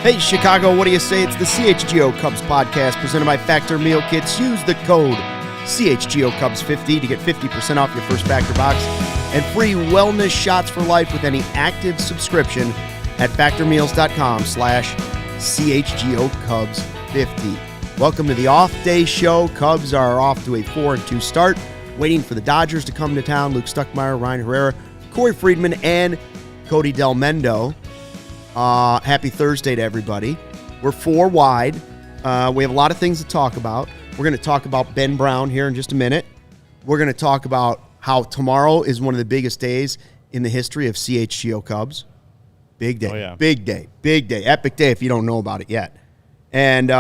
Hey, Chicago, what do you say? It's the CHGO Cubs Podcast presented by Factor Meal Kits. Use the code CHGO Cubs 50 to get 50% off your first Factor box and free wellness shots for life with any active subscription at factormeals.com/CHGO Cubs 50. Welcome to the off-day show. Cubs are off to a 4-2 start, waiting for the Dodgers to come to town. Luke Stuckmeyer, Ryan Herrera, Corey Freedman, and Cody Delmendo. Happy Thursday to everybody. We're 4 wide. We have a lot of things to talk about. We're going to talk about Ben Brown here in just a minute. We're going to talk about how tomorrow is one of the biggest days in the history of CHGO Cubs. Big day. Oh, yeah. Big day. Big day. Epic day if you don't know about it yet. And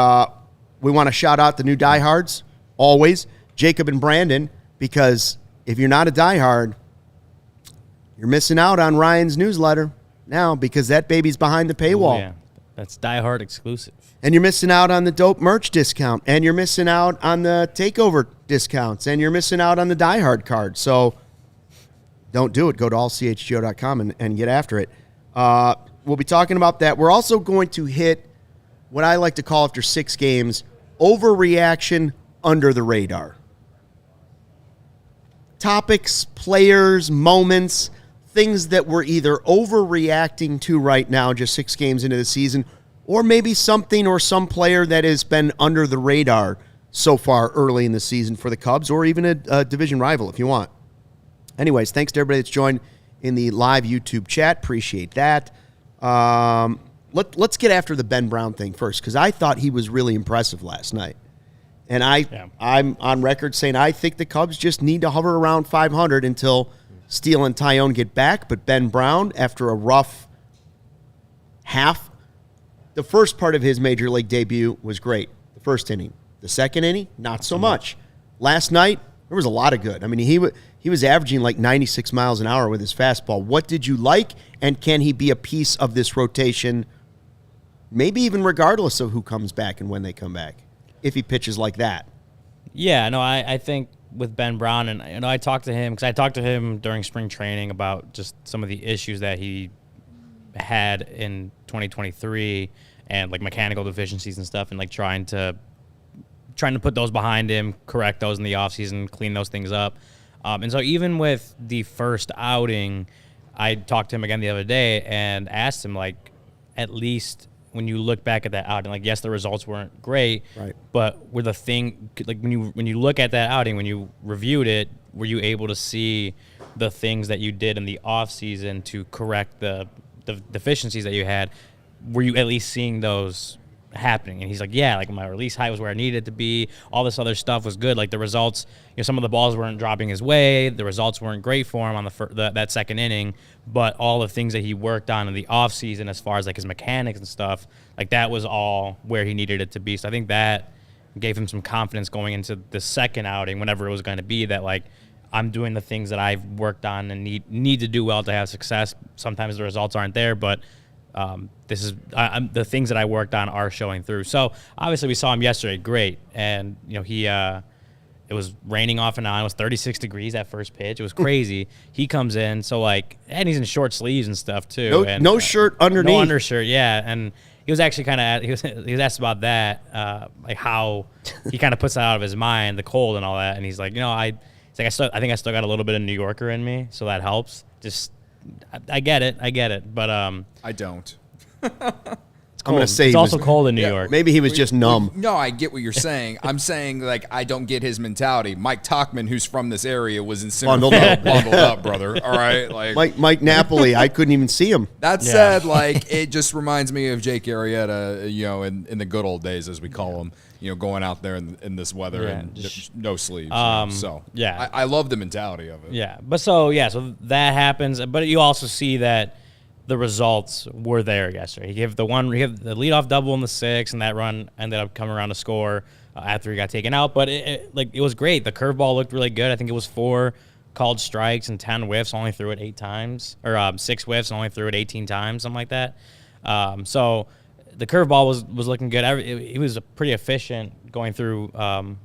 we want to shout out the new diehards, always, Jacob and Brandon, because if you're not a diehard, you're missing out on Ryan's newsletter now because that baby's behind the paywall. Oh, yeah. That's diehard exclusive. And you're missing out on the dope merch discount, and you're missing out on the takeover discounts, and you're missing out on the diehard card. So don't do it. Go to allchgo.com and get after it. We'll be talking about that. We're also going to hit what I like to call after 6 games, overreaction under the radar. Topics, players, moments, things that we're either overreacting to right now, just 6 games into the season, or maybe something or some player that has been under the radar so far early in the season for the Cubs, or even a division rival if you want. Anyways, thanks to everybody that's joined in the live YouTube chat. Appreciate that. Let's get after the Ben Brown thing first, because I thought he was really impressive last night. And I'm on record saying I think the Cubs just need to hover around 500 until Steele and Tyone get back. But Ben Brown, after a rough half, the first part of his major league debut was great. The first inning. The second inning, not so much. Last night, there was a lot of good. I mean, he was averaging like 96 miles an hour with his fastball. What did you like, and can he be a piece of this rotation, maybe even regardless of who comes back and when they come back, if he pitches like that? Yeah, no, I think with Ben Brown, and I talked to him, because I talked to him during spring training about just some of the issues that he had in 2023 and like mechanical deficiencies and stuff, and like trying to put those behind him, correct those in the offseason, clean those things up. And so even with the first outing, I talked to him again the other day and asked him, like, at least when you look back at that outing, like, yes, the results weren't great, right, but were the thing, like, when you look at that outing, when you reviewed it, were you able to see the things that you did in the offseason to correct the deficiencies that you had? Were you at least seeing those happening? And he's like, yeah, like my release height was where I needed it to be. All this other stuff was good. Like the results, some of the balls weren't dropping his way. The results weren't great for him on that second inning, but all the things that he worked on in the offseason as far as like his mechanics and stuff, like that was all where he needed it to be. So I think that gave him some confidence going into the second outing, whenever it was going to be, that like I'm doing the things that I've worked on and need to do well to have success. Sometimes the results aren't there, but this is the things that I worked on are showing through. So obviously we saw him yesterday, great, and he it was raining off and on. It was 36 degrees that first pitch. It was crazy. He comes in, so like, and he's in short sleeves and stuff too. No shirt underneath. No undershirt, yeah. And he was actually he was asked about that, like how he kind of puts that out of his mind, the cold and all that. And he's like, I think I still got a little bit of New Yorker in me, so that helps. Just I get it, but I don't. I'm going to say it's also cold in New York. Maybe he was just numb. No, I get what you're saying. I'm saying, like, I don't get his mentality. Mike Tauchman, who's from this area, was in bundled up, brother. All right, like Mike Napoli, I couldn't even see him. That said, like, it just reminds me of Jake Arrieta, in the good old days, as we call him. going out there in this weather and no sleeves. So yeah, I love the mentality of it. Yeah, but so that happens, but you also see that the results were there yesterday. He gave the leadoff double in the 6th, and that run ended up coming around to score after he got taken out. But it was great. The curveball looked really good. I think it was 4 called strikes and 10 whiffs. Only threw it 8 times, or 6 whiffs and only threw it 18 times, something like that. So the curveball was looking good. He was pretty efficient going through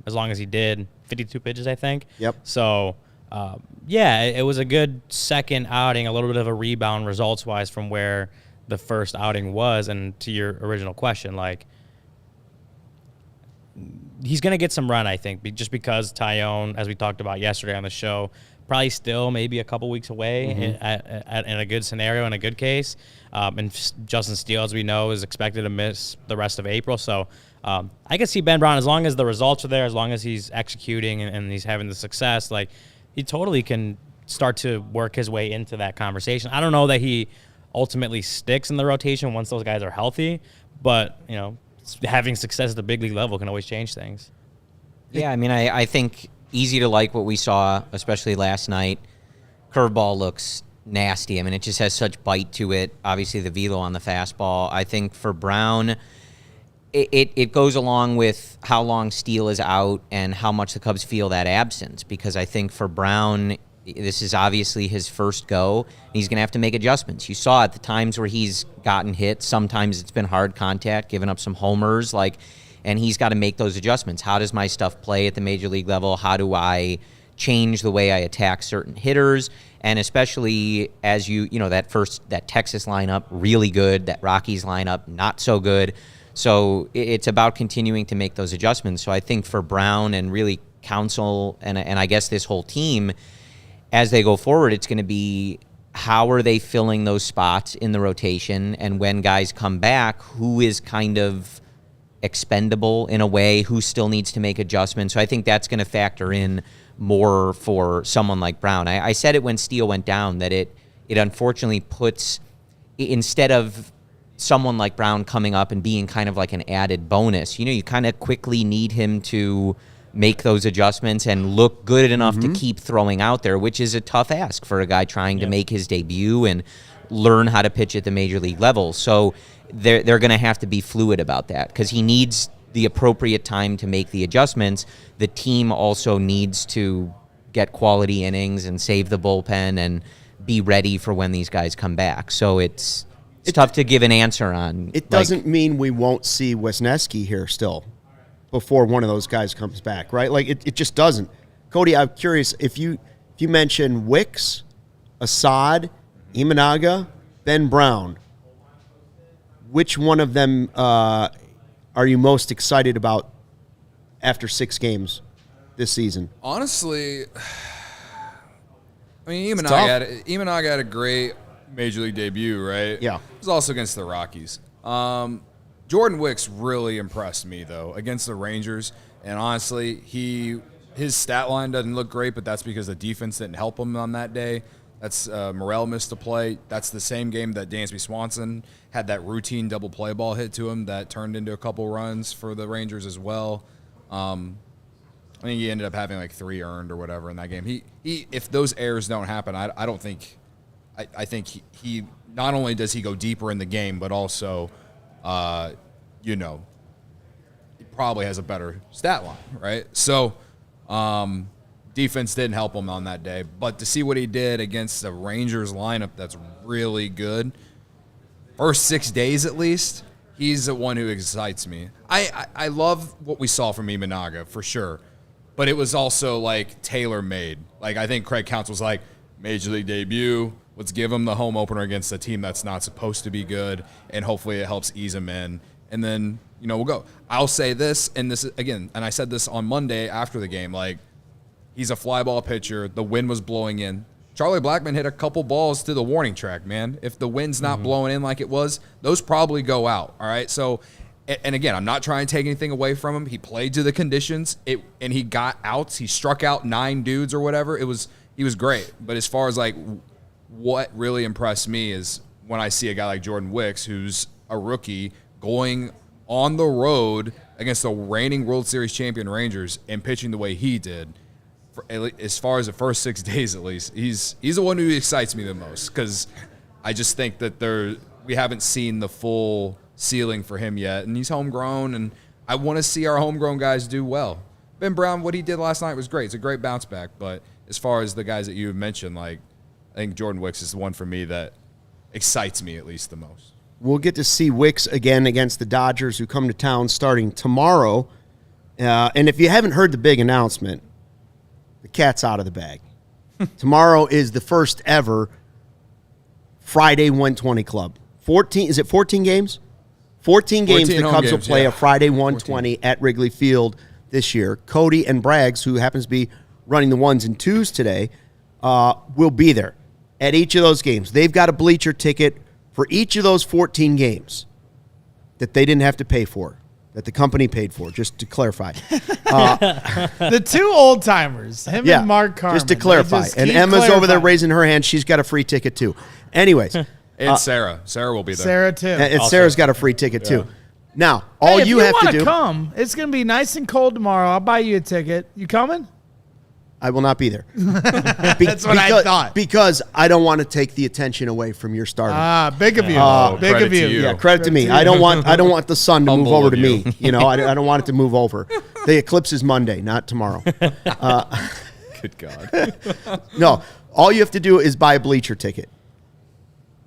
as long as he did. 52 pitches, I think. Yep. So. It was a good second outing, a little bit of a rebound results-wise from where the first outing was. And to your original question, he's going to get some run, I think, just because Tyone, as we talked about yesterday on the show, probably still maybe a couple weeks away in a good scenario, in a good case. And Justin Steele, as we know, is expected to miss the rest of April. So I can see Ben Brown, as long as the results are there, as long as he's executing and he's having the success, he totally can start to work his way into that conversation. I don't know that he ultimately sticks in the rotation once those guys are healthy, but, having success at the big league level can always change things. Yeah, I mean, I think easy to like what we saw, especially last night. Curveball looks nasty. I mean, it just has such bite to it. Obviously, the velo on the fastball. I think for Brown, it goes along with how long Steele is out and how much the Cubs feel that absence, because I think for Brown, this is obviously his first go. He's going to have to make adjustments. You saw at the times where he's gotten hit, sometimes it's been hard contact, giving up some homers, and he's got to make those adjustments. How does my stuff play at the major league level? How do I change the way I attack certain hitters? And especially as that Texas lineup, really good, that Rockies lineup, not so good. So it's about continuing to make those adjustments. So I think for Brown and really Counsell and I guess this whole team, as they go forward, it's going to be how are they filling those spots in the rotation, and when guys come back, who is kind of expendable in a way, who still needs to make adjustments. So I think that's going to factor in more for someone like Brown. I said it when Steele went down that it unfortunately puts, instead of someone like Brown coming up and being kind of like an added bonus, you kind of quickly need him to make those adjustments and look good enough to keep throwing out there, which is a tough ask for a guy trying to make his debut and learn how to pitch at the major league level. So they're going to have to be fluid about that, because he needs the appropriate time to make the adjustments. The team also needs to get quality innings and save the bullpen and be ready for when these guys come back. So it's tough to give an answer on. It doesn't mean we won't see Wisniewski here still before one of those guys comes back, right? It just doesn't. Cody, I'm curious, if you mention Wicks, Assad, Imanaga, Ben Brown, which one of them are you most excited about after 6 games this season? Honestly, I mean, Imanaga had a great major league debut, right? Yeah. It was also against the Rockies. Jordan Wicks really impressed me, though, against the Rangers. And honestly, his stat line doesn't look great, but that's because the defense didn't help him on that day. That's Morel missed a play. That's the same game that Dansby Swanson had that routine double play ball hit to him that turned into a couple runs for the Rangers as well. I think he ended up having 3 earned or whatever in that game. He if those errors don't happen, I don't think – I think he not only does he go deeper in the game, but also – he probably has a better stat line, right? So, defense didn't help him on that day. But to see what he did against the Rangers lineup that's really good, first 6 days at least, he's the one who excites me. I love what we saw from Imanaga, for sure. But it was also, tailor-made. I think Craig Counsell was Major League debut, let's give him the home opener against a team that's not supposed to be good, and hopefully it helps ease him in. And then, we'll go. I'll say this, and this is, again, and I said this on Monday after the game, he's a fly ball pitcher. The wind was blowing in. Charlie Blackmon hit a couple balls to the warning track, man. If the wind's not blowing in like it was, those probably go out, all right? So, and again, I'm not trying to take anything away from him. He played to the conditions, and he got outs. He struck out 9 dudes or whatever. He was great. But as far as, what really impressed me is when I see a guy like Jordan Wicks, who's a rookie, going on the road against the reigning World Series champion Rangers and pitching the way he did, as far as the first 6 days at least, he's the one who excites me the most because I just think that we haven't seen the full ceiling for him yet, and he's homegrown, and I want to see our homegrown guys do well. Ben Brown, what he did last night was great. It's a great bounce back, but as far as the guys that you mentioned, like I think Jordan Wicks is the one for me that excites me at least the most. We'll get to see Wicks again against the Dodgers, who come to town starting tomorrow. And if you haven't heard the big announcement, the cat's out of the bag. Tomorrow is the first ever Friday 120 Club. 14 games? 14 games the Cubs will play a Friday 120 at Wrigley Field this year. Cody and Braggs, who happens to be running the 1s and 2s today, will be there at each of those games. They've got a bleacher ticket for each of those 14 games that they didn't have to pay for, that the company paid for, just to clarify. The two old timers, him and Mark Carmen. Just to clarify. And Emma's over there raising her hand. She's got a free ticket too. Anyways. And Sarah. Sarah will be there. Sarah too. And Sarah's got a free ticket too. Now, all you have to do. Come, it's going to be nice and cold tomorrow. I'll buy you a ticket. You coming? I will not be there. That's what I thought. Because I don't want to take the attention away from your stardom. Big of you. Big of you. Yeah, credit to me. I don't want the sun to move over to me. You know, I don't want it to move over. The eclipse is Monday, not tomorrow. Good God. No, all you have to do is buy a bleacher ticket.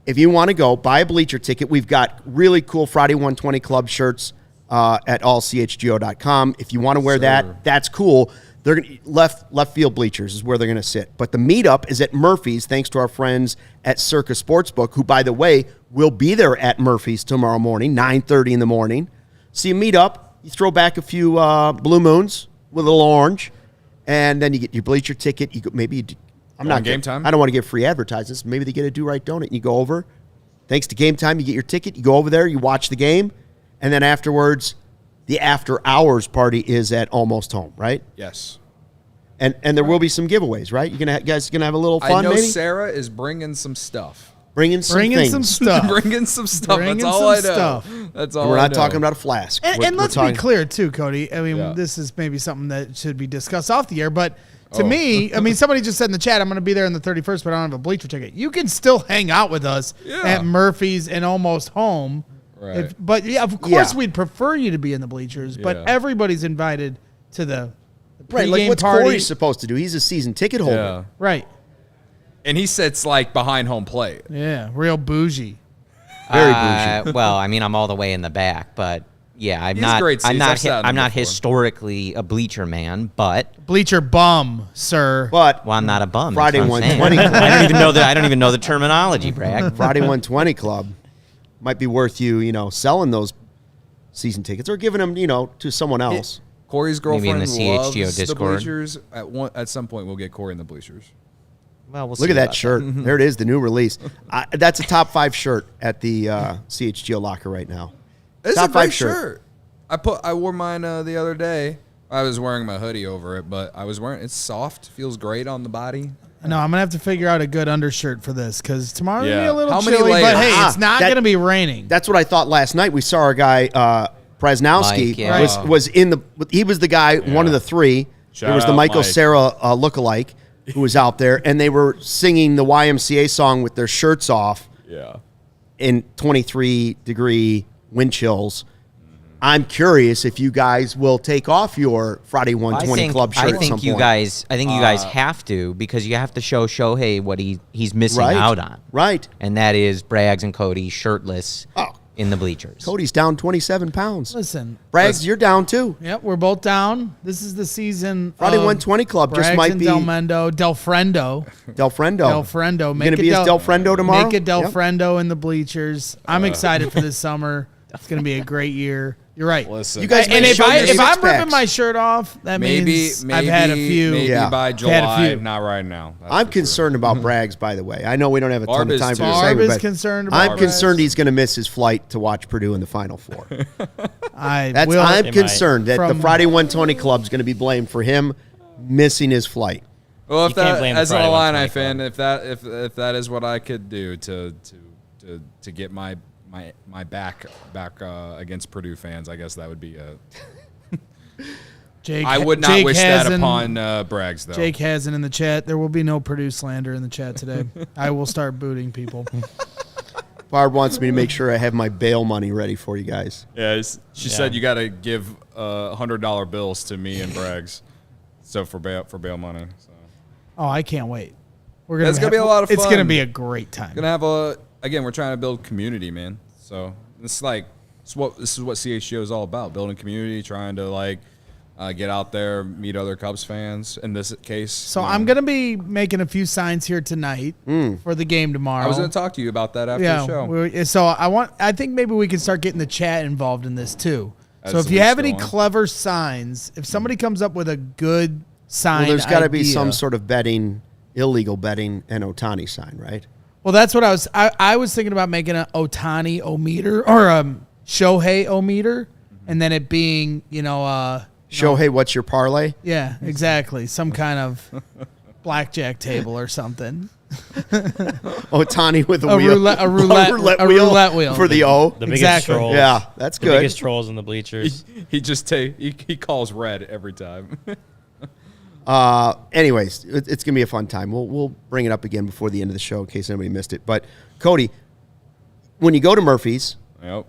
If you want to go, buy a bleacher ticket. We've got really cool Friday 120 Club shirts at allchgo.com. If you want to wear that, that's cool. They're gonna, left field bleachers is where they're going to sit. But the meetup is at Murphy's, thanks to our friends at Circa Sportsbook, who, by the way, will be there at Murphy's tomorrow morning, 9:30 in the morning. So you meet up, you throw back a few Blue Moons with a little orange, and then you get your bleacher ticket. You go, I'm not Game Time. I don't want to give free advertisements. Maybe they get a do-right donut, and you go over. Thanks to Game Time, you get your ticket. You go over there, you watch the game, and then afterwards, the after-hours party is at Almost Home, right? Yes. And there will be some giveaways, right? You guys gonna have a little fun. I know maybe? Sarah is bringing some stuff. Bringing some some stuff. Bringing some stuff. Bringing That's all some I know. stuff. That's all. And we're I not know. talking about a flask. And let's be clear too, Cody. I mean, Yeah. this is maybe something that should be discussed off the air, but to me, I mean, somebody just said in the chat, I'm going to be there on the 31st, but I don't have a bleacher ticket. You can still hang out with us at Murphy's and Almost Home. Right. But yeah, of course, we'd prefer you to be in the bleachers, but Yeah. everybody's invited to the Right, like pregame what's party. Corey supposed to do? He's a season ticket holder. Yeah. Right. And he sits like behind home plate. Yeah, real bougie. Very bougie. Well, I mean, I'm all the way in the back, but yeah, I'm He has not. great I'm seats. not. I've sat in I'm them not before. historically a bleacher man, but Bleacher bum, sir. But well, I'm not a bum. Friday that's what I'm saying. 120 Club. I don't even know the. I don't even know the terminology, Bragg. Friday 120 Club might be worth you selling those season tickets or giving them, to someone else. Corey's Maybe in girlfriend the CHGO loves the Discord. bleachers. At some point, we'll get Corey in the bleachers. Well, we'll Look see at that about shirt. There it is, the new release. That's a top 5 shirt at the CHGO locker right now. It's Top a great 5 shirt. shirt. I wore mine the other day. I was wearing my hoodie over it, but it's soft, feels great on the body. No, I'm gonna have to figure out a good undershirt for this because tomorrow's gonna be a little How many chilly. But layers? hey, it's not gonna be raining. That's what I thought last night. We saw our guy Prasnowski Mike, yeah. was in the. He was the guy, one of the 3. Shout there was the out Michael Mike. Cera lookalike who was out there, and they were singing the YMCA song with their shirts off Yeah. in 23-degree wind chills. I'm curious if you guys will take off your Friday 120 Club shirt I at some think you point. guys. I think you guys have to because you have to show Shohei what he's missing Right. out on, Right. and that is Braggs and Cody shirtless Oh. in the bleachers. Cody's down 27 pounds. Listen, Braggs, you're down too. yep, we're both down. This is the season. Friday of 120 Club just Braggs might and be Delmendo, Delfrendo. Delfrendo. Make You're going to be as Delfrendo tomorrow? Make it Yep. Delfrendo in the bleachers. I'm excited for this summer. It's going to be a great year. You're right. Listen, You guys And may if show your I'm six-packs. ripping my shirt off, that means I've had a few. Maybe Yeah. by Had a July, few. not right now. That's I'm for sure. concerned about Braggs, by the way. I know we don't have a ton Barb of is time for too. the Barb segment, is but concerned about I'm Braggs. concerned he's going to miss his flight to watch Purdue in the Final Four. I'm They might. concerned that the From- Friday 120 Club is going to be blamed for him missing his flight. Well, if You can't that, blame the as an Friday Illini 120 fan, club. if that is what I could do to get my back against Purdue fans, I guess that would be Jake, I would not Jake wish Hazen, that upon Braggs, though. Jake Hazen in the chat. There will be no Purdue slander in the chat today. I will start booting people. Barb wants me to make sure I have my bail money ready for you guys. Yeah, she said you got to give $100 bills to me and Braggs, so for bail money. So. Oh, I can't wait. It's gonna be a lot of fun. It's gonna be a great time. Gonna have we're trying to build community, man. So this is what CHGO is all about: building community, trying to get out there, meet other Cubs fans. In this case, so I'm gonna be making a few signs here tonight for the game tomorrow. I was gonna talk to you about that after the show. So I think maybe we can start getting the chat involved in this too. So if you weeks have any go on. clever signs, if somebody comes up with a good sign, Well, there's got to be idea- some sort of illegal betting, and Ohtani sign, right? Well, that's what I was thinking about making an Ohtani o-meter or a Shohei o-meter, and then it being Shohei, what's your parlay? yeah, exactly, some kind of blackjack table or something. Ohtani with A wheel. roulette- a roulette wheel. For the O. The biggest Exactly. trolls. Yeah, that's The good. biggest trolls in the bleachers. He just he calls red every time. Anyways, it's going to be a fun time. We'll bring it up again before the end of the show in case anybody missed it. But, Cody, when you go to Murphy's, Yep.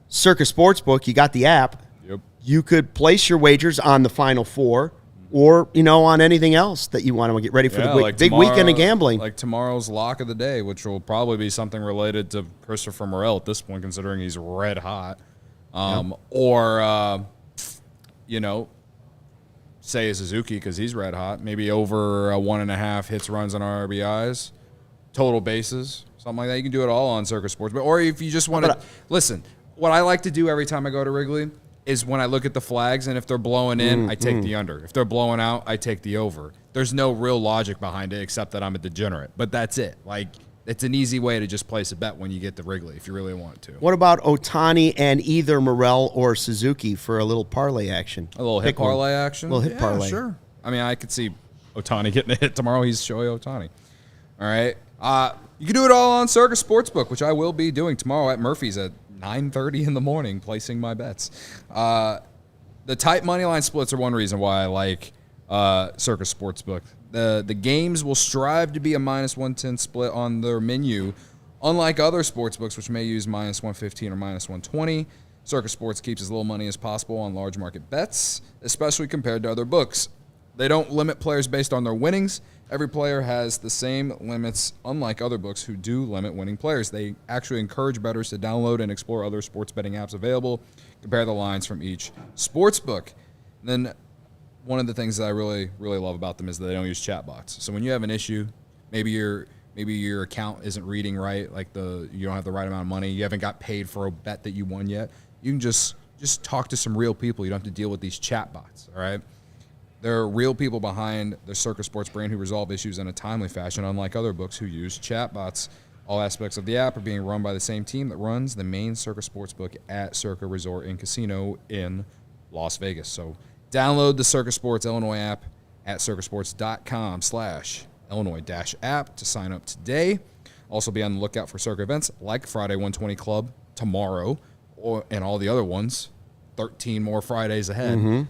Circa Sportsbook, you got the app. Yep. You could place your wagers on the Final Four or, on anything else that you want to get ready for the big weekend of gambling. Like tomorrow's lock of the day, which will probably be something related to Christopher Morel at this point, considering he's red hot. Or, Seiya Suzuki, because he's red hot. Maybe over 1.5 hits, runs, and RBIs. Total bases, something like that. You can do it all on Circa Sports. Or if you just want to listen, what I like to do every time I go to Wrigley is when I look at the flags, and if they're blowing in, I take the under. If they're blowing out, I take the over. There's no real logic behind it except that I'm a degenerate. But that's it. It's an easy way to just place a bet when you get to Wrigley if you really want to. What about Ohtani and either Morel or Suzuki for a little parlay action? A little hit parlay action? A little hit parlay. Sure. I mean, I could see Ohtani getting a hit tomorrow. He's Shohei Ohtani. All right. You can do it all on Circa Sportsbook, which I will be doing tomorrow at Murphy's at 9:30 in the morning, placing my bets. The tight money line splits are one reason why I like Circa Sportsbook. The games will strive to be a -110 split on their menu, unlike other sportsbooks, which may use -115 or -120. Circa Sports keeps as little money as possible on large market bets, especially compared to other books. They don't limit players based on their winnings. Every player has the same limits, unlike other books who do limit winning players. They actually encourage bettors to download and explore other sports betting apps available, compare the lines from each sports book. And then one of the things that I really, really love about them is that they don't use chatbots. So when you have an issue, maybe your account isn't reading right, you don't have the right amount of money, you haven't got paid for a bet that you won yet, you can just talk to some real people. You don't have to deal with these chatbots, all right? There are real people behind the Circa Sports brand who resolve issues in a timely fashion, unlike other books who use chatbots. All aspects of the app are being run by the same team that runs the main Circa Sportsbook at Circa Resort and Casino in Las Vegas. So download the Circa Sports Illinois app at circasports.com/Illinois-app to sign up today. Also be on the lookout for Circa events like Friday 120 Club tomorrow and all the other ones, 13 more Fridays ahead.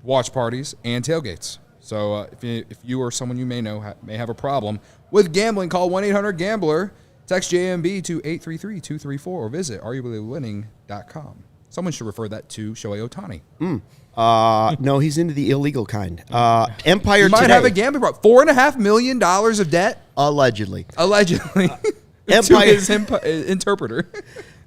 Watch parties and tailgates. So if you or someone you may know may have a problem with gambling, call 1-800-GAMBLER, text JMB to 833-234, or visit arguably-winning.com. Someone should refer that to Shohei Ohtani. No, he's into the illegal kind. Empire You might Today. have a gambling problem. $4.5 million of debt? Allegedly. Allegedly. To Empire- his interpreter.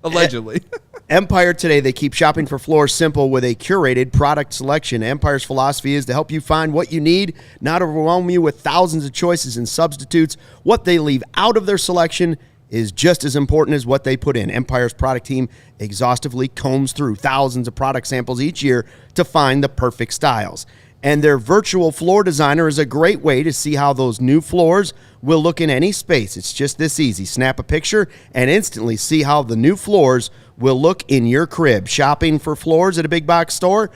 Allegedly. Empire Today, they keep shopping for floors simple with a curated product selection. Empire's philosophy is to help you find what you need, not overwhelm you with thousands of choices and substitutes. What they leave out of their selection is just as important as what they put in. Empire's product team exhaustively combs through thousands of product samples each year to find the perfect styles. And their virtual floor designer is a great way to see how those new floors will look in any space. It's just this easy. Snap a picture and instantly see how the new floors will look in your crib. Shopping for floors at a big box store?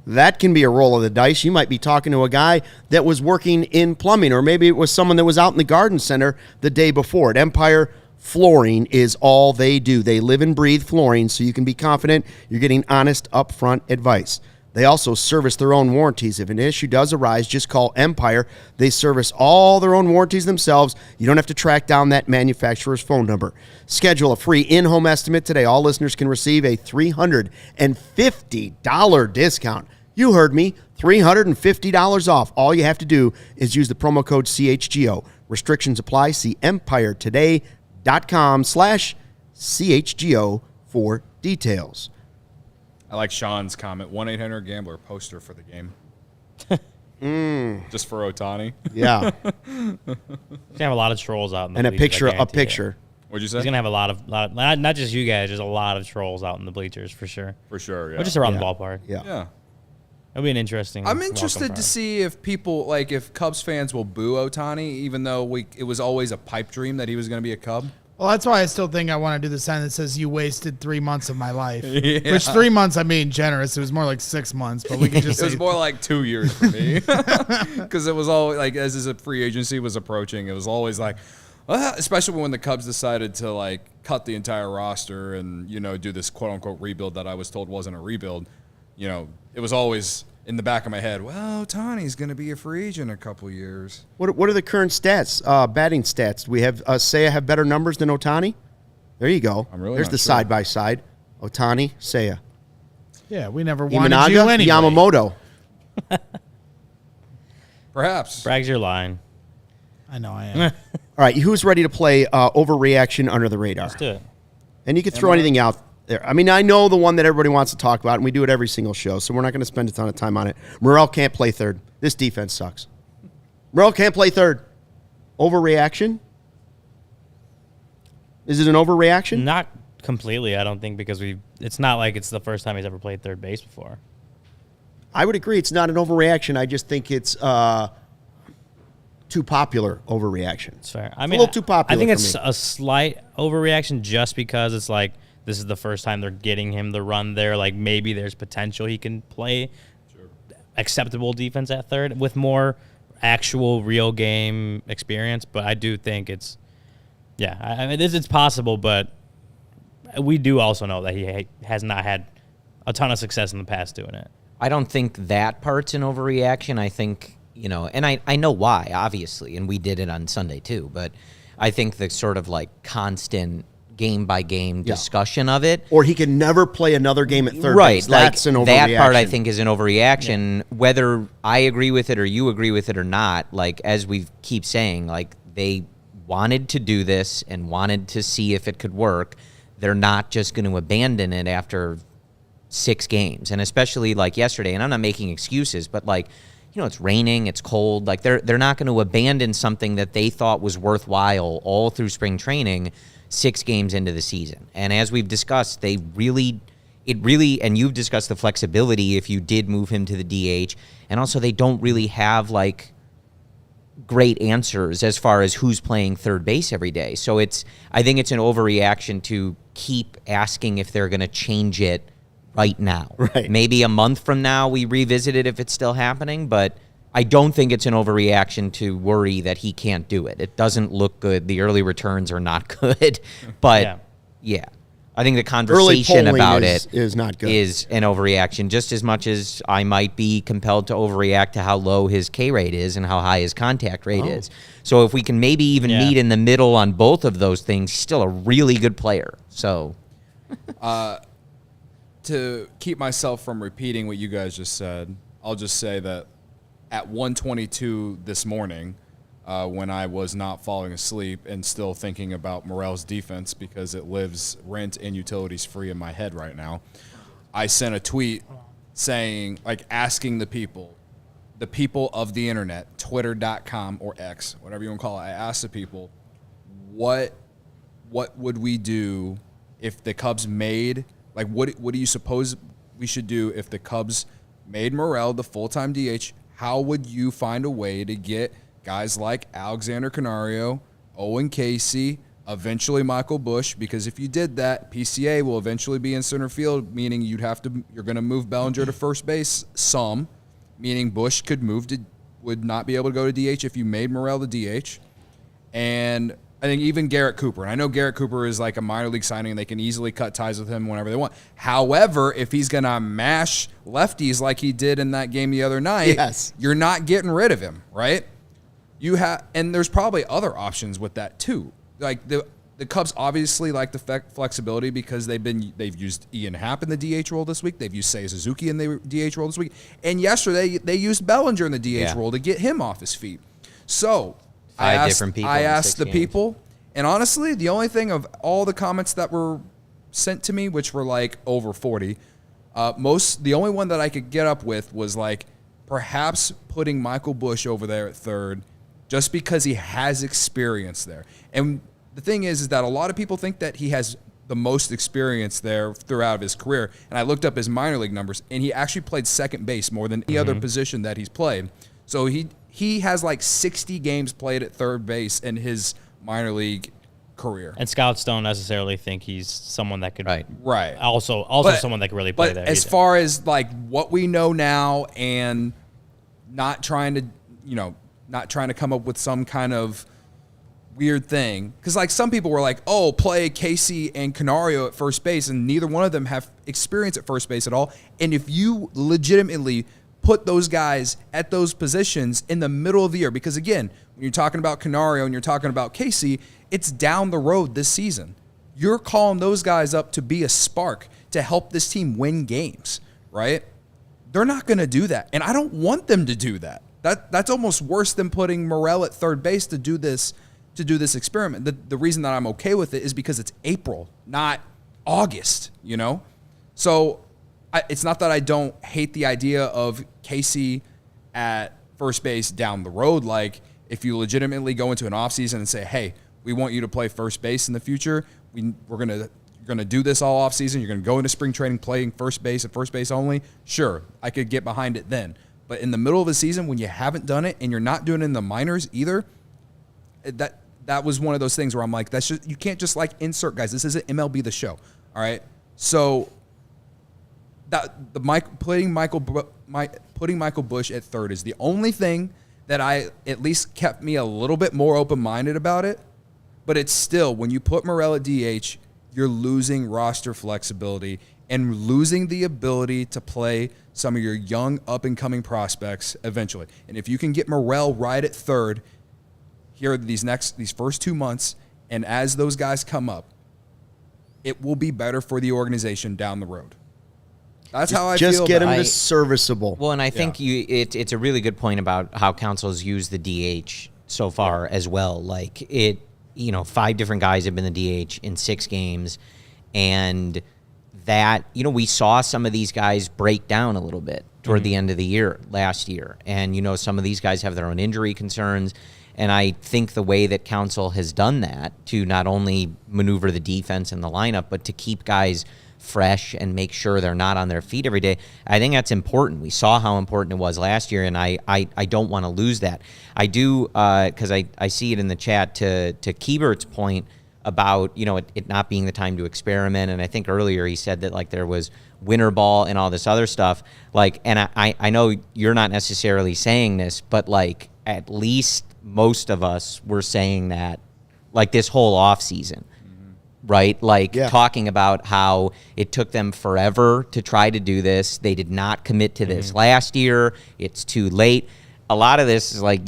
That can be a roll of the dice. You might be talking to a guy that was working in plumbing, or maybe it was someone that was out in the garden center the day before. At Empire, Flooring is all they do. They live and breathe flooring, so you can be confident you're getting honest, upfront advice. They also service their own warranties. If an issue does arise, just call Empire. They service all their own warranties themselves. You don't have to track down that manufacturer's phone number. Schedule a free in-home estimate today. All listeners can receive a $350 discount. You heard me, $350 off. All you have to do is use the promo code CHGO. Restrictions apply. See EmpireToday.com/CHGO for details. I like Sean's comment. 1-800-GAMBLER poster for the game. Just for Ohtani. Yeah. He's gonna have a lot of trolls out in the And a bleachers, I picture. guarantee it. What'd you say? He's gonna have a lot of not just you guys, just a lot of trolls out in the bleachers for sure. For sure, yeah. Or just around the ballpark. Yeah. It'll be an interesting. I'm interested to see if people, like, if Cubs fans will boo Ohtani, even though it was always a pipe dream that he was going to be a Cub. Well, that's why I still think I want to do the sign that says "You wasted 3 months of my life." Yeah. Which 3 months, I'm being generous. It was more like 6 months, but we can just It was say more like 2 years for me. Because it was always, like, as his free agency was approaching, it was always like, especially when the Cubs decided to, like, cut the entire roster and, do this quote-unquote rebuild that I was told wasn't a rebuild. It was always in the back of my head, well, Ohtani's going to be a free agent in a couple years. What are the current stats, batting stats? We have Seiya have better numbers than Ohtani? There you go. I'm really There's not the sure. side-by-side. Ohtani, Seiya. yeah, we never wanted Imanaga, you anyway. Yamamoto. Perhaps. Brag's your line. I know I am. All right, who's ready to play overreaction under the radar? Let's do it. And you can throw anything out there. I mean, I know the one that everybody wants to talk about, and we do it every single show, so we're not going to spend a ton of time on it. Morel can't play third. This defense sucks. Morel can't play third. Overreaction? Is it an overreaction? Not completely, I don't think, because it's not like it's the first time he's ever played third base before. I would agree it's not an overreaction. I just think it's too popular overreaction. It's fair. A little too popular I think for it's me. a slight overreaction just because it's like this is the first time they're getting him the run there. Like maybe there's potential he can play acceptable defense at third with more actual real game experience. But I do think it's I mean it's possible, but we do also know that he has not had a ton of success in the past doing it. I don't think that part's an overreaction. I think, and I know why, obviously, and we did it on Sunday too, but I think the sort of like constant game-by-game discussion of it. Or he can never play another game at third Right, base. That's an overreaction. That part I think is an overreaction. Whether I agree with it or you agree with it or not, like as we keep saying, like they wanted to do this and wanted to see if it could work. They're not just going to abandon it after 6 games. And especially like yesterday, and I'm not making excuses, but like, it's raining, it's cold. Like they're not going to abandon something that they thought was worthwhile all through spring training 6 games into the season. And as we've discussed, and you've discussed the flexibility if you did move him to the DH. And also they don't really have like great answers as far as who's playing third base every day. So I think it's an overreaction to keep asking if they're going to change it right now. Right. Maybe a month from now we revisit it if it's still happening, but I don't think it's an overreaction to worry that he can't do it. It doesn't look good. The early returns are not good. But yeah. I think the conversation polling about is not good. Is an overreaction just as much as I might be compelled to overreact to how low his K rate is and how high his contact rate is. So if we can maybe even meet in the middle on both of those things, he's still a really good player. So to keep myself from repeating what you guys just said, I'll just say that at 1:22 this morning, when I was not falling asleep and still thinking about Morel's defense because it lives rent and utilities free in my head right now, I sent a tweet saying, like, asking the people of the internet, twitter.com or X, whatever you want to call it, I asked the people, what would we do if the Cubs made, like, what do you suppose we should do if the Cubs made Morel the full-time DH? How would you find a way to get guys like Alexander Canario, Owen Casey, eventually Michael Busch? Because if you did that, PCA will eventually be in center field, meaning you're going to move Bellinger to first base some, meaning Busch would not be able to go to DH if you made Morel the DH. And I think even Garrett Cooper, and I know Garrett Cooper is like a minor league signing, and they can easily cut ties with him whenever they want. However, if he's going to mash lefties like he did in that game the other night, Yes. you're not getting rid of him, right? And there's probably other options with that too. Like the Cubs obviously like the flexibility because they've used Ian Happ in the DH role this week. They've used Seiya Suzuki in the DH role this week. And yesterday they used Bellinger in the DH role to get him off his feet. So I asked the people, and honestly, the only thing of all the comments that were sent to me, which were like over 40, the only one that I could get up with was like perhaps putting Michael Busch over there at third just because he has experience there. And the thing is that a lot of people think that he has the most experience there throughout his career. And I looked up his minor league numbers, and he actually played second base more than any other position that he's played. So he has like 60 games played at third base in his minor league career. And scouts don't necessarily think he's someone that could right. Also someone that could really play there. But as far as like what we know now, and not trying to come up with some kind of weird thing, because like some people were like, oh, play Casey and Canario at first base, and neither one of them have experience at first base at all. And if you legitimately put those guys at those positions in the middle of the year, because again, when you're talking about Canario and you're talking about Casey, it's down the road this season. You're calling those guys up to be a spark to help this team win games, right? They're not going to do that, and I don't want them to do that. That's almost worse than putting Morel at third base to do this experiment. The reason that I'm okay with it is because it's April, not August, So it's not that I don't hate the idea of Casey at first base down the road. Like, if you legitimately go into an offseason and say, hey, we want you to play first base in the future, we're gonna do this all offseason, you're gonna go into spring training playing first base and first base only, sure, I could get behind it then. But in the middle of the season, when you haven't done it and you're not doing it in the minors either, that was one of those things where I'm like, you can't just like insert guys. This isn't MLB The Show, all right? So putting Michael Busch at third is the only thing that at least kept me a little bit more open-minded about it. But it's still, when you put Morel at DH, you're losing roster flexibility and losing the ability to play some of your young up-and-coming prospects eventually. And if you can get Morel right at third here these first 2 months, and as those guys come up, it will be better for the organization down the road. That's how I feel. Just get him to serviceable. Well, and I think it's a really good point about how Council's used the DH so far as well. Like 5 different guys have been the DH in 6 games, and that, we saw some of these guys break down a little bit toward the end of the year last year. And, some of these guys have their own injury concerns. And I think the way that Council has done that to not only maneuver the defense and the lineup, but to keep guys fresh and make sure they're not on their feet every day, I think that's important. We saw how important it was last year, and I don't want to lose that. I do, because I see it in the chat to Kiebert's point about, it not being the time to experiment. And I think earlier he said that like there was winter ball and all this other stuff. Like, and I know you're not necessarily saying this, but like at least most of us were saying that like this whole off season, right? Like talking about how it took them forever to try to do this. They did not commit to this last year. It's too late. A lot of this is like,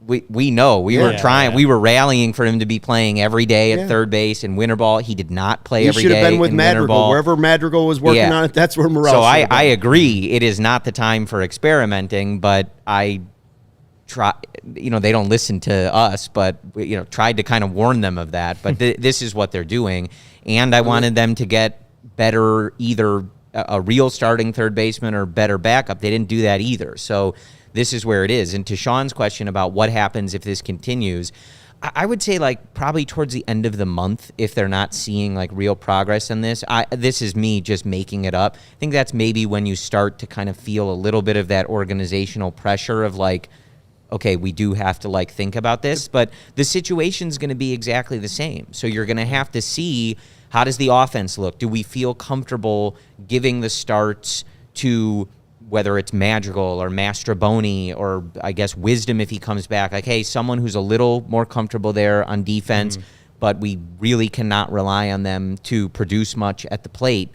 we know we were trying. We were rallying for him to be playing every day at third base in winter ball. He did not play every day. He should have been with Madrigal. Wherever Madrigal was working on it, that's where Morel. So I agree. It is not the time for experimenting, but I try. They don't listen to us, but tried to kind of warn them of that. But this is what they're doing, and I wanted them to get better, either a real starting third baseman or better backup. They didn't do that either. So this is where it is. And to Sean's question about what happens if this continues, I would say like probably towards the end of the month, if they're not seeing like real progress in this. This is me just making it up. I think that's maybe when you start to kind of feel a little bit of that organizational pressure of like, okay, we do have to like think about this, but the situation's going to be exactly the same. So you're going to have to see, how does the offense look? Do we feel comfortable giving the starts to whether it's Madrigal or Mastroboni or I guess Wisdom if he comes back. Like, hey, someone who's a little more comfortable there on defense, but we really cannot rely on them to produce much at the plate.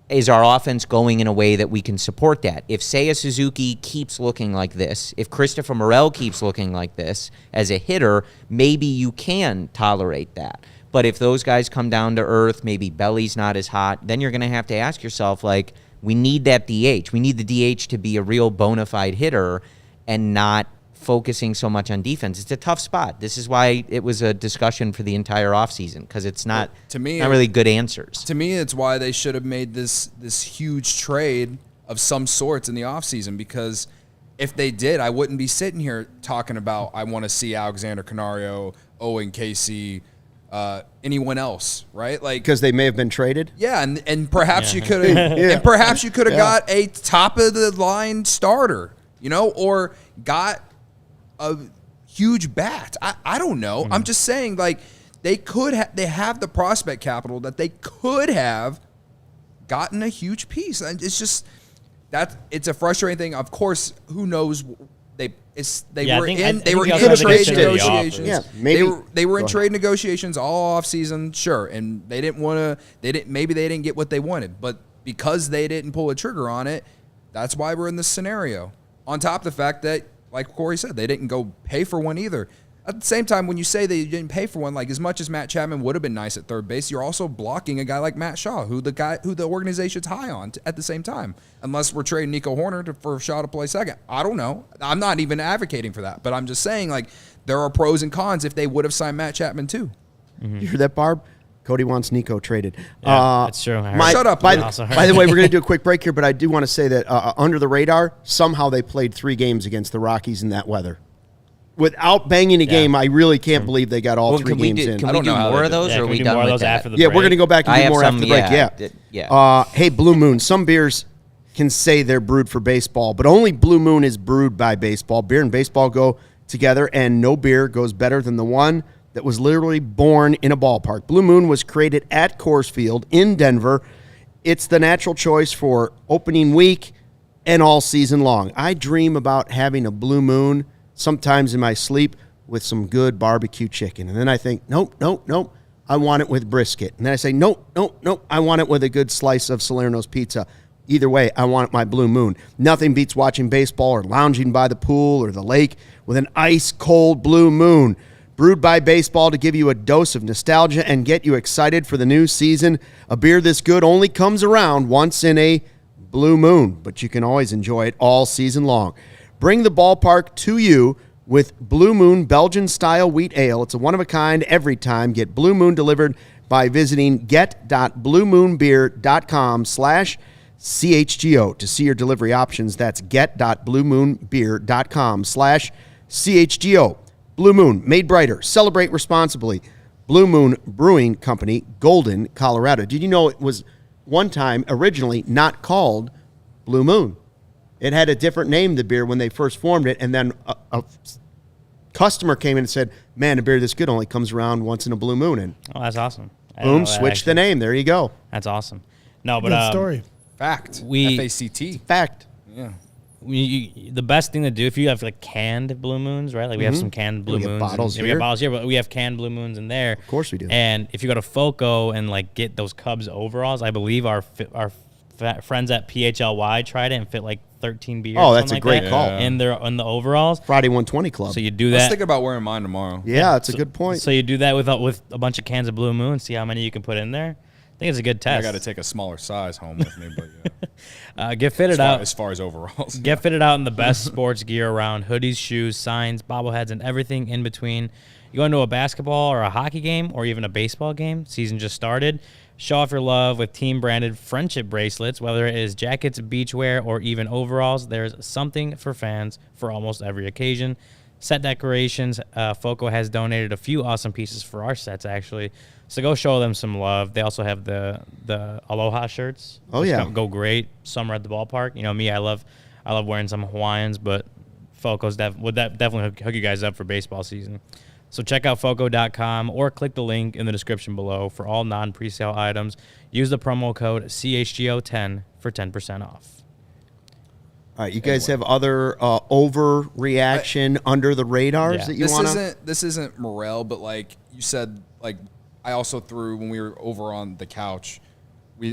Is our offense going in a way that we can support that? If Seiya Suzuki keeps looking like this, if Christopher Morel keeps looking like this as a hitter, maybe you can tolerate that. But if those guys come down to earth, maybe Belly's not as hot, then you're going to have to ask yourself, like, we need that DH. We need the DH to be a real bona fide hitter and not focusing so much on defense. It's a tough spot. This is why it was a discussion for the entire offseason, because it's not, to me, not really good answers. To me, it's why they should have made this huge trade of some sorts in the offseason, because if they did, I wouldn't be sitting here talking about I want to see Alexander Canario, Owen Casey, anyone else, right? Like, because they may have been traded. Yeah, and perhaps you could have and perhaps you could have got a top of the line starter, or got a huge bat. I don't know. I'm just saying, like, they have the prospect capital that they could have gotten a huge piece. And it's just it's a frustrating thing. Of course, who knows? They were in trade negotiations. Yeah, maybe they were in trade negotiations all off season, sure, and they didn't get what they wanted, but because they didn't pull a trigger on it, that's why we're in this scenario. On top of the fact that, like Corey said, they didn't go pay for one either. At the same time, when you say they didn't pay for one, like, as much as Matt Chapman would have been nice at third base, you're also blocking a guy like Matt Shaw, who the organization's high on at the same time. Unless we're trading Nico Horner for Shaw to play second. I don't know. I'm not even advocating for that, but I'm just saying, like, there are pros and cons if they would have signed Matt Chapman too. You hear that, Barb? Cody wants Nico traded. Yeah, that's true. Shut up. By the way, we're going to do a quick break here, but I do want to say that under the radar, somehow they played 3 games against the Rockies in that weather. Without banging a game, I really can't believe they got all 3 games in. Can we do more of those, or are we done with that? After the break? We're going to go back and do more after the break. Yeah. Hey, Blue Moon, some beers can say they're brewed for baseball, but only Blue Moon is brewed by baseball. Beer and baseball go together, and no beer goes better than the one that was literally born in a ballpark. Blue Moon was created at Coors Field in Denver. It's the natural choice for opening week and all season long. I dream about having a Blue Moon sometimes in my sleep with some good barbecue chicken. And then I think, nope, I want it with brisket. And then I say, nope, I want it with a good slice of Salerno's pizza. Either way, I want my Blue Moon. Nothing beats watching baseball or lounging by the pool or the lake with an ice-cold Blue Moon. Brewed by baseball to give you a dose of nostalgia and get you excited for the new season. A beer this good only comes around once in a Blue Moon, but you can always enjoy it all season long. Bring the ballpark to you with Blue Moon Belgian-style wheat ale. It's a one-of-a-kind every time. Get Blue Moon delivered by visiting get.bluemoonbeer.com/CHGO to see your delivery options. That's get.bluemoonbeer.com/CHGO. Blue Moon, made brighter. Celebrate responsibly. Blue Moon Brewing Company, Golden, Colorado. Did you know it was one time originally not called Blue Moon? It had a different name, the beer, when they first formed it, and then a customer came in and said, man, a beer this good only comes around once in a Blue Moon. And that's awesome. Boom, switch the name. There you go. That's awesome. No, but Good story. Fact. FACT. Fact. Yeah. The best thing to do if you have like canned Blue Moons, right? Like we have some canned Blue Moons. Bottles we have bottles here, but we have canned Blue Moons in there. Of course we do. And if you go to FOCO and like get those Cubs overalls, I believe our friends at PHLY tried it and fit like 13 beers. Oh, that's a like great call. In the overalls. Friday 120 Club. So you do that. Let's think about wearing mine tomorrow. Yeah, that's a good point. So you do that with a bunch of cans of Blue Moon, see how many you can put in there. I think it's a good test. I got to take a smaller size home with me, but yeah. Get fitted out. As far as overalls. Get fitted out in the best sports gear around. Hoodies, shoes, signs, bobbleheads, and everything in between. You go into a basketball or a hockey game or even a baseball game. Season just started. Show off your love with team-branded friendship bracelets. Whether it is jackets, beachwear, or even overalls, there's something for fans for almost every occasion. Set decorations. FOCO has donated a few awesome pieces for our sets, actually. So go show them some love. They also have the Aloha shirts. Oh, yeah. Go great. Summer at the ballpark. You know me, I love wearing some Hawaiians, but FOCO's would definitely hook you guys up for baseball season. So check out FOCO.com or click the link in the description below for all non-presale items. Use the promo code CHGO10 for 10% off. All right, you guys have other overreaction under the radars that you want to? This isn't Morel, but like you said, like I also threw when we were over on the couch.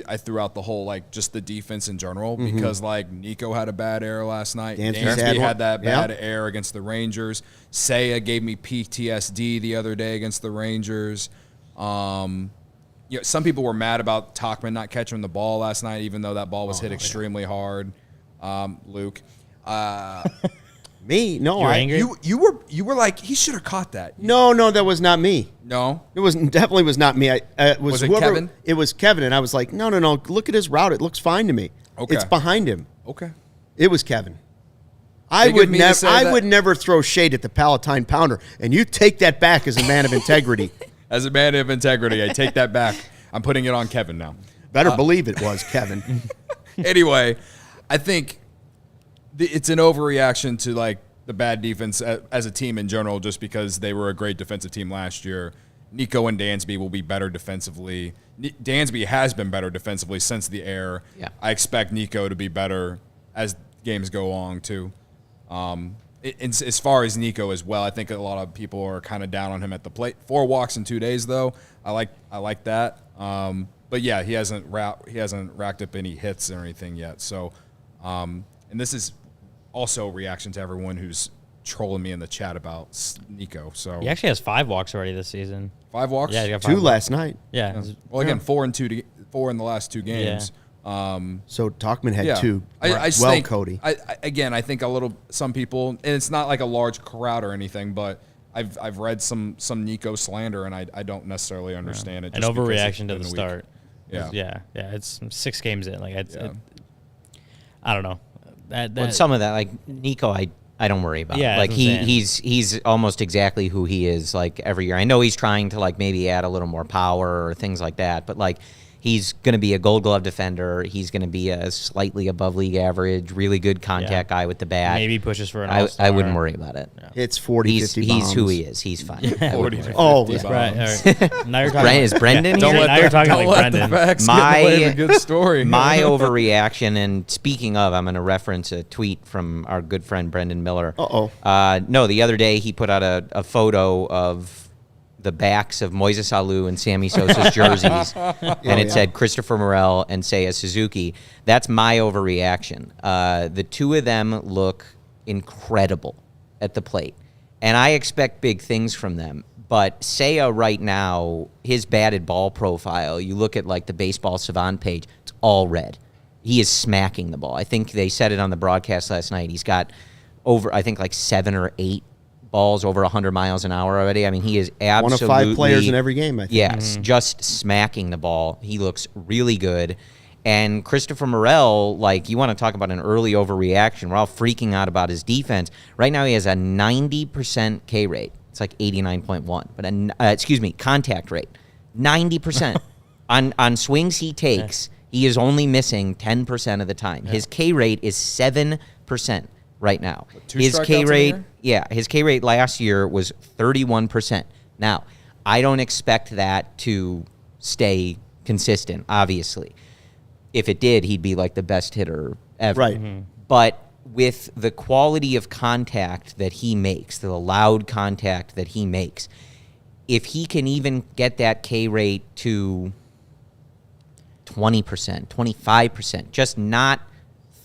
I threw out the whole, like, just the defense in general because, like, Nico had a bad error last night. Dansby had that bad error against the Rangers. Seiya gave me PTSD the other day against the Rangers. Some people were mad about Tauchman not catching the ball last night, even though that ball was hit extremely hard. Luke. Me? No, You're angry? You were like, he should have caught that. No, that was not me. No, it definitely was not me. Was it Kevin? It was Kevin, and I was like, no. Look at his route; it looks fine to me. Okay, it's behind him. Okay, it was Kevin. I would never throw shade at the Palatine Pounder, and you take that back as a man of integrity. As a man of integrity, I take that back. I'm putting it on Kevin now. Better believe it was Kevin. Anyway, I think it's an overreaction to like the bad defense as a team in general, just because they were a great defensive team last year. Nico and Dansby will be better defensively. Dansby has been better defensively since the error. Yeah. I expect Nico to be better as games go on too. As far as Nico as well, I think a lot of people are kind of down on him at the plate. 4 walks in 2 days though. I like that. But yeah, he hasn't racked up any hits or anything yet. So, and this is also a reaction to everyone who's trolling me in the chat about Nico. So He actually has 5 walks already this season. 5 walks? Yeah, he got 2 5 last night. Yeah. Well, again, 4 in the last 2 games. So Tauchman had 2. I think, Cody. I think some people, and it's not like a large crowd or anything, but I've read some Nico slander, and I don't necessarily understand it. An just because overreaction to it's the been a start. week. Yeah. It's 6 games in. Like I don't know. But some of that, like Nico, I don't worry about. Yeah, like that's what I'm he's almost exactly who he is like every year. I know he's trying to like maybe add a little more power or things like that, but like he's going to be a Gold Glove defender. He's going to be a slightly above league average, really good contact guy with the bat. Maybe pushes for an all-star. I wouldn't worry about it. Yeah. It's 40, 50 bombs. He's who he is. He's fine. 40 Oh, bombs. Right. Now you're talking. Is Brendan here? Now you're talking like Brendan. My good story. My overreaction, and speaking of, I'm going to reference a tweet from our good friend Brendan Miller. No, the other day he put out a photo of the backs of Moises Alou and Sammy Sosa's jerseys, and it said Christopher Morel and Seiya Suzuki. That's my overreaction. The two of them look incredible at the plate, and I expect big things from them. But Seiya right now, his batted ball profile, you look at like the Baseball Savant page, it's all red. He is smacking the ball. I think they said it on the broadcast last night. He's got over, I think, like 7 or 8 balls over 100 miles an hour already. I mean, he is absolutely one of 5 players in every game, I think. Yes, just smacking the ball. He looks really good. And Christopher Morel, like, you want to talk about an early overreaction. We're all freaking out about his defense. Right now he has a 90% K rate. It's like 89.1. But contact rate. 90%. on swings he takes, he is only missing 10% of the time. His K rate is 7% right now. His K rate, his K rate last year was 31%. Now, I don't expect that to stay consistent, obviously. If it did, he'd be like the best hitter ever. Right. Mm-hmm. But with the quality of contact that he makes, the loud contact that he makes, if he can even get that K rate to 20%, 25%, just not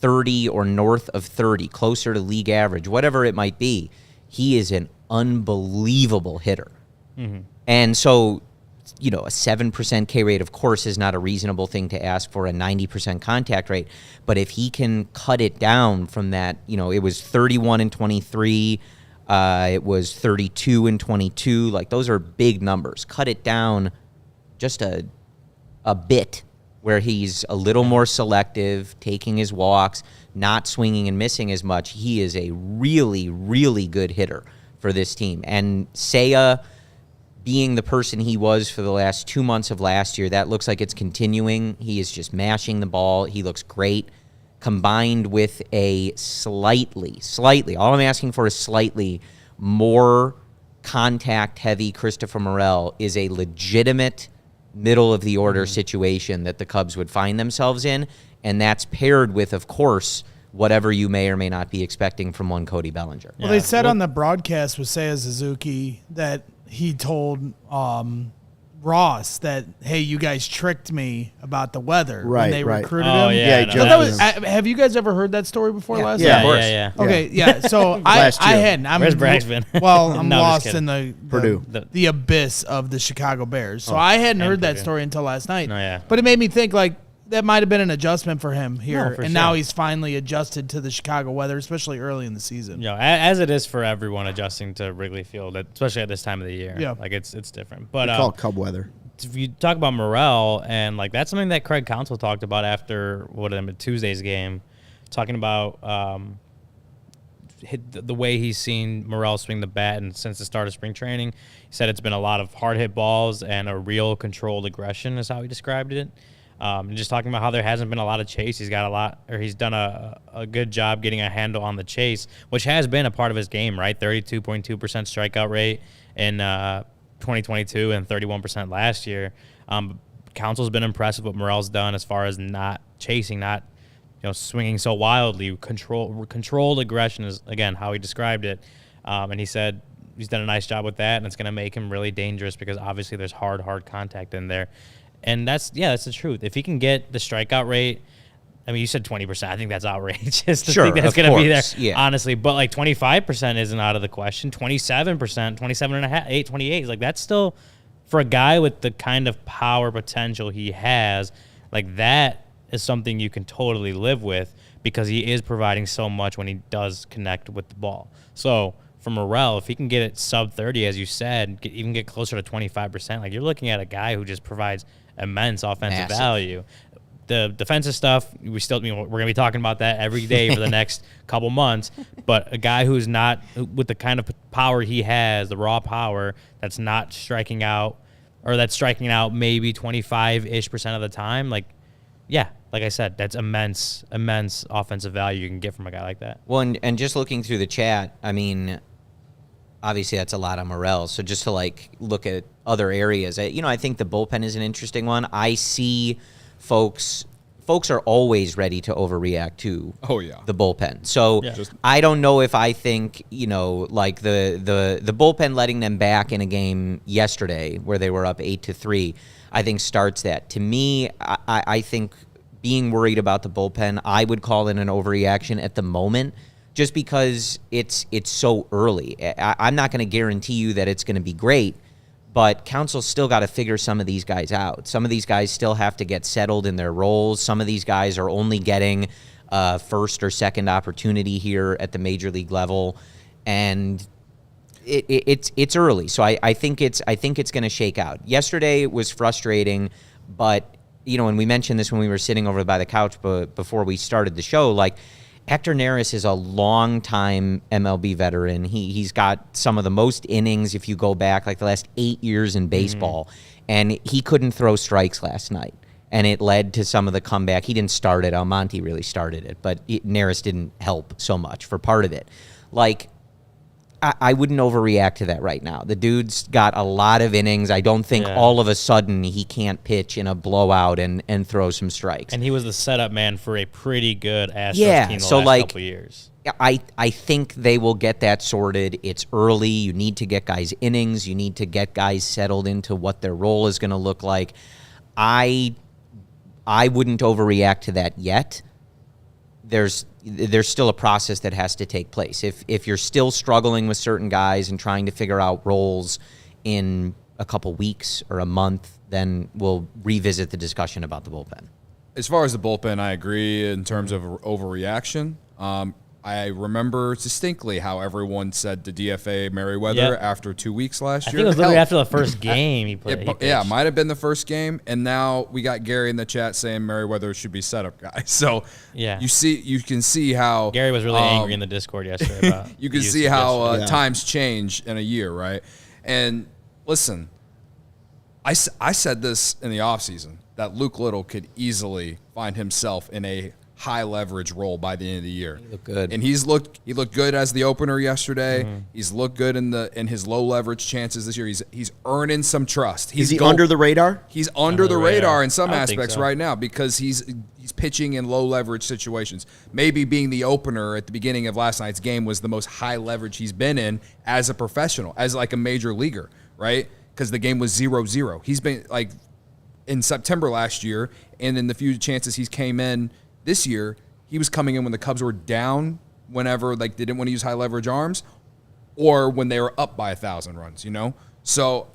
30 or north of 30, closer to league average, whatever it might be, he is an unbelievable hitter. Mm-hmm. And so, a 7% K rate, of course, is not a reasonable thing to ask for a 90% contact rate. But if he can cut it down from that, it was 31 and 23, it was 32 and 22. Like, those are big numbers. Cut it down just a bit, where he's a little more selective, taking his walks, not swinging and missing as much. He is a really, really good hitter for this team. And Seiya, being the person he was for the last 2 months of last year, that looks like it's continuing. He is just mashing the ball. He looks great, combined with a slightly, all I'm asking for is slightly more contact-heavy Christopher Morel is a legitimate middle-of-the-order situation that the Cubs would find themselves in, and that's paired with, of course, whatever you may or may not be expecting from one Cody Bellinger. Well, they said on the broadcast with Seiya Suzuki that he told Ross that, hey, you guys tricked me about the weather when they recruited him. Yeah, he joked. Have you guys ever heard that story before last Yeah, night? of course. Yeah. Okay, yeah. So I hadn't. Where's Braxton? Well, I'm No, I'm just lost in Purdue. the abyss of the Chicago Bears. So I hadn't heard that story until last night. No, yeah. But it made me think like that might have been an adjustment for him here, No, for and sure. now he's finally adjusted to the Chicago weather, especially early in the season. As it is for everyone adjusting to Wrigley Field, especially at this time of the year. Yeah. Like it's different. But They call it Cub weather. if you talk about Morel, and like that's something that Craig Counsell talked about after Tuesday's game, talking about the way he's seen Morel swing the bat, and since the start of spring training, he said it's been a lot of hard hit balls and a real controlled aggression is how he described it. And just talking about how there hasn't been a lot of chase. He's done a good job getting a handle on the chase, which has been a part of his game, right? 32.2% strikeout rate in 2022 and 31% last year. Counsell's been impressed with what Morel's done as far as not chasing, not swinging so wildly. Controlled aggression is, again, how he described it. And he said he's done a nice job with that, and it's going to make him really dangerous because obviously there's hard contact in there. And that's the truth. If he can get the strikeout rate, I mean, you said 20%. I think that's outrageous to think that's going to be there, honestly. But like 25% isn't out of the question. 27%, 27.5%, 28%. Like that's still, for a guy with the kind of power potential he has, like that is something you can totally live with because he is providing so much when he does connect with the ball. So for Morel, if he can get it sub 30, as you said, even get closer to 25%, like you're looking at a guy who just provides immense offensive value. The defensive stuff, we're going to be talking about that every day for the next couple months. But a guy who's not, with the kind of power he has, the raw power, that's not striking out, or that's striking out maybe 25-ish% of the time, like I said, that's immense offensive value you can get from a guy like that. Well, and just looking through the chat, I mean, obviously that's a lot on Morel. So just to look at other areas, I think the bullpen is an interesting one. I see folks are always ready to overreact to the bullpen. So I don't know if I think, like the bullpen letting them back in a game yesterday where they were up 8-3, I think starts that. To me, I think being worried about the bullpen, I would call it an overreaction at the moment, just because it's so early. I'm not going to guarantee you that it's going to be great, but Counsell's still got to figure some of these guys out. Some of these guys still have to get settled in their roles. Some of these guys are only getting first or second opportunity here at the major league level, and it's early. So I think it's going to shake out. Yesterday was frustrating, but and we mentioned this when we were sitting over by the couch before we started the show, like Hector Neris is a long-time MLB veteran. He's got some of the most innings if you go back like the last 8 years in baseball, and he couldn't throw strikes last night, and it led to some of the comeback. He didn't start it. Almonte really started it, but Neris didn't help so much for part of it. Like, I wouldn't overreact to that right now. The dude's got a lot of innings. I don't think all of a sudden he can't pitch in a blowout and throw some strikes. And he was the setup man for a pretty good Astros team the last couple years. I think they will get that sorted. It's early. You need to get guys innings. You need to get guys settled into what their role is going to look like. I wouldn't overreact to that yet. There's still a process that has to take place. If you're still struggling with certain guys and trying to figure out roles in a couple weeks or a month, then we'll revisit the discussion about the bullpen. As far as the bullpen, I agree in terms of overreaction. I remember distinctly how everyone said to DFA Merriweather after 2 weeks last year. I think it was literally after the first game he played. It might have been the first game, and now we got Gary in the chat saying Merriweather should be setup guy. So you can see how Gary was really angry in the Discord yesterday about you can see how times change in a year, right? And listen, I said this in the offseason that Luke Little could easily find himself in a high leverage role by the end of the year. He looked good. And he looked good as the opener yesterday. Mm-hmm. He's looked good in his low leverage chances this year. He's earning some trust. Is he under the radar? He's under the radar in some aspects right now because he's pitching in low leverage situations. Maybe being the opener at the beginning of last night's game was the most high leverage he's been in as a professional, as like a major leaguer, right? Because the game was 0-0. He's been like in September last year, and in the few chances he's came in this year, he was coming in when the Cubs were down whenever like they didn't want to use high leverage arms or when they were up by 1,000 runs, you know? So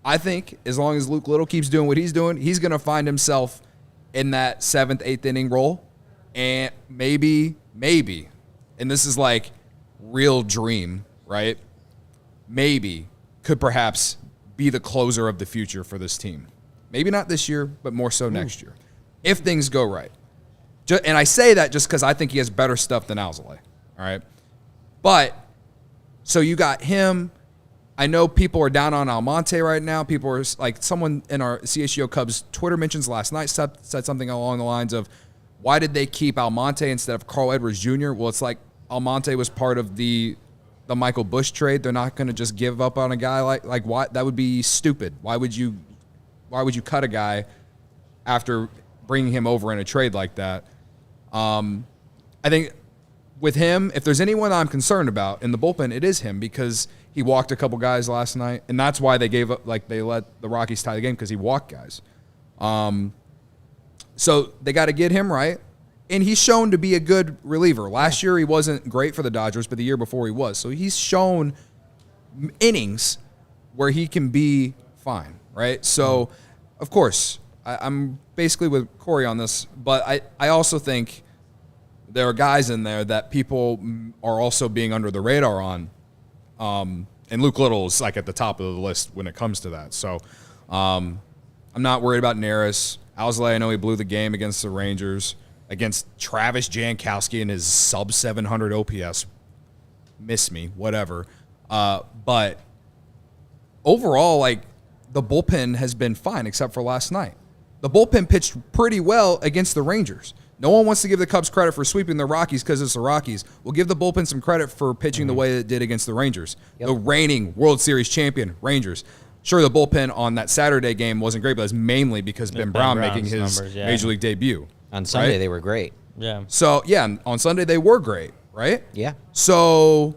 I think as long as Luke Little keeps doing what he's doing, he's going to find himself in that 7th, 8th inning role. And maybe, and this is like real dream, right? Maybe could perhaps be the closer of the future for this team. Maybe not this year, but more so next year, if things go right. And I say that just because I think he has better stuff than ALLCITY, all right? But, so you got him. I know people are down on Almonte right now. People are like, someone in our CHGO Cubs Twitter mentions last night said something along the lines of, why did they keep Almonte instead of Carl Edwards Jr.? Well, it's like Almonte was part of the Michael Busch trade. They're not going to just give up on a guy like why? That would be stupid. Why would you cut a guy after bringing him over in a trade like that? I think with him, if there's anyone I'm concerned about in the bullpen, it is him because he walked a couple guys last night, and that's why they gave up. Like they let the Rockies tie the game because he walked guys. So they got to get him right, and he's shown to be a good reliever. Last year he wasn't great for the Dodgers, but the year before he was. So he's shown innings where he can be fine, right? So, of course, I'm basically with Corey on this, but I also think there are guys in there that people are also being under the radar on. And Luke Little is like at the top of the list when it comes to that. So I'm not worried about Neris. ALLCITY, I know he blew the game against the Rangers, against Travis Jankowski and his sub-700 OPS. Miss me, whatever. But overall, like, the bullpen has been fine except for last night. The bullpen pitched pretty well against the Rangers. No one wants to give the Cubs credit for sweeping the Rockies because it's the Rockies. We'll give the bullpen some credit for pitching the way it did against the Rangers. Yep. The reigning World Series champion, Rangers. Sure, the bullpen on that Saturday game wasn't great, but it's mainly because Ben Brown making his Major League debut. On Sunday, they were great. Yeah. So, yeah, on Sunday they were great, right? Yeah. So,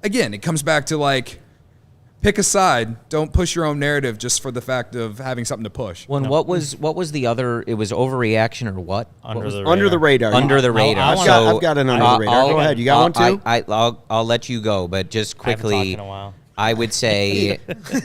again, it comes back to, like, pick a side. Don't push your own narrative just for the fact of having something to push. Well, what was the other? It was overreaction or what? Under the radar. Under the radar. I've got an under the radar. Go ahead. You got one too? I'll let you go, but just quickly. I haven't talked in a while. I would say,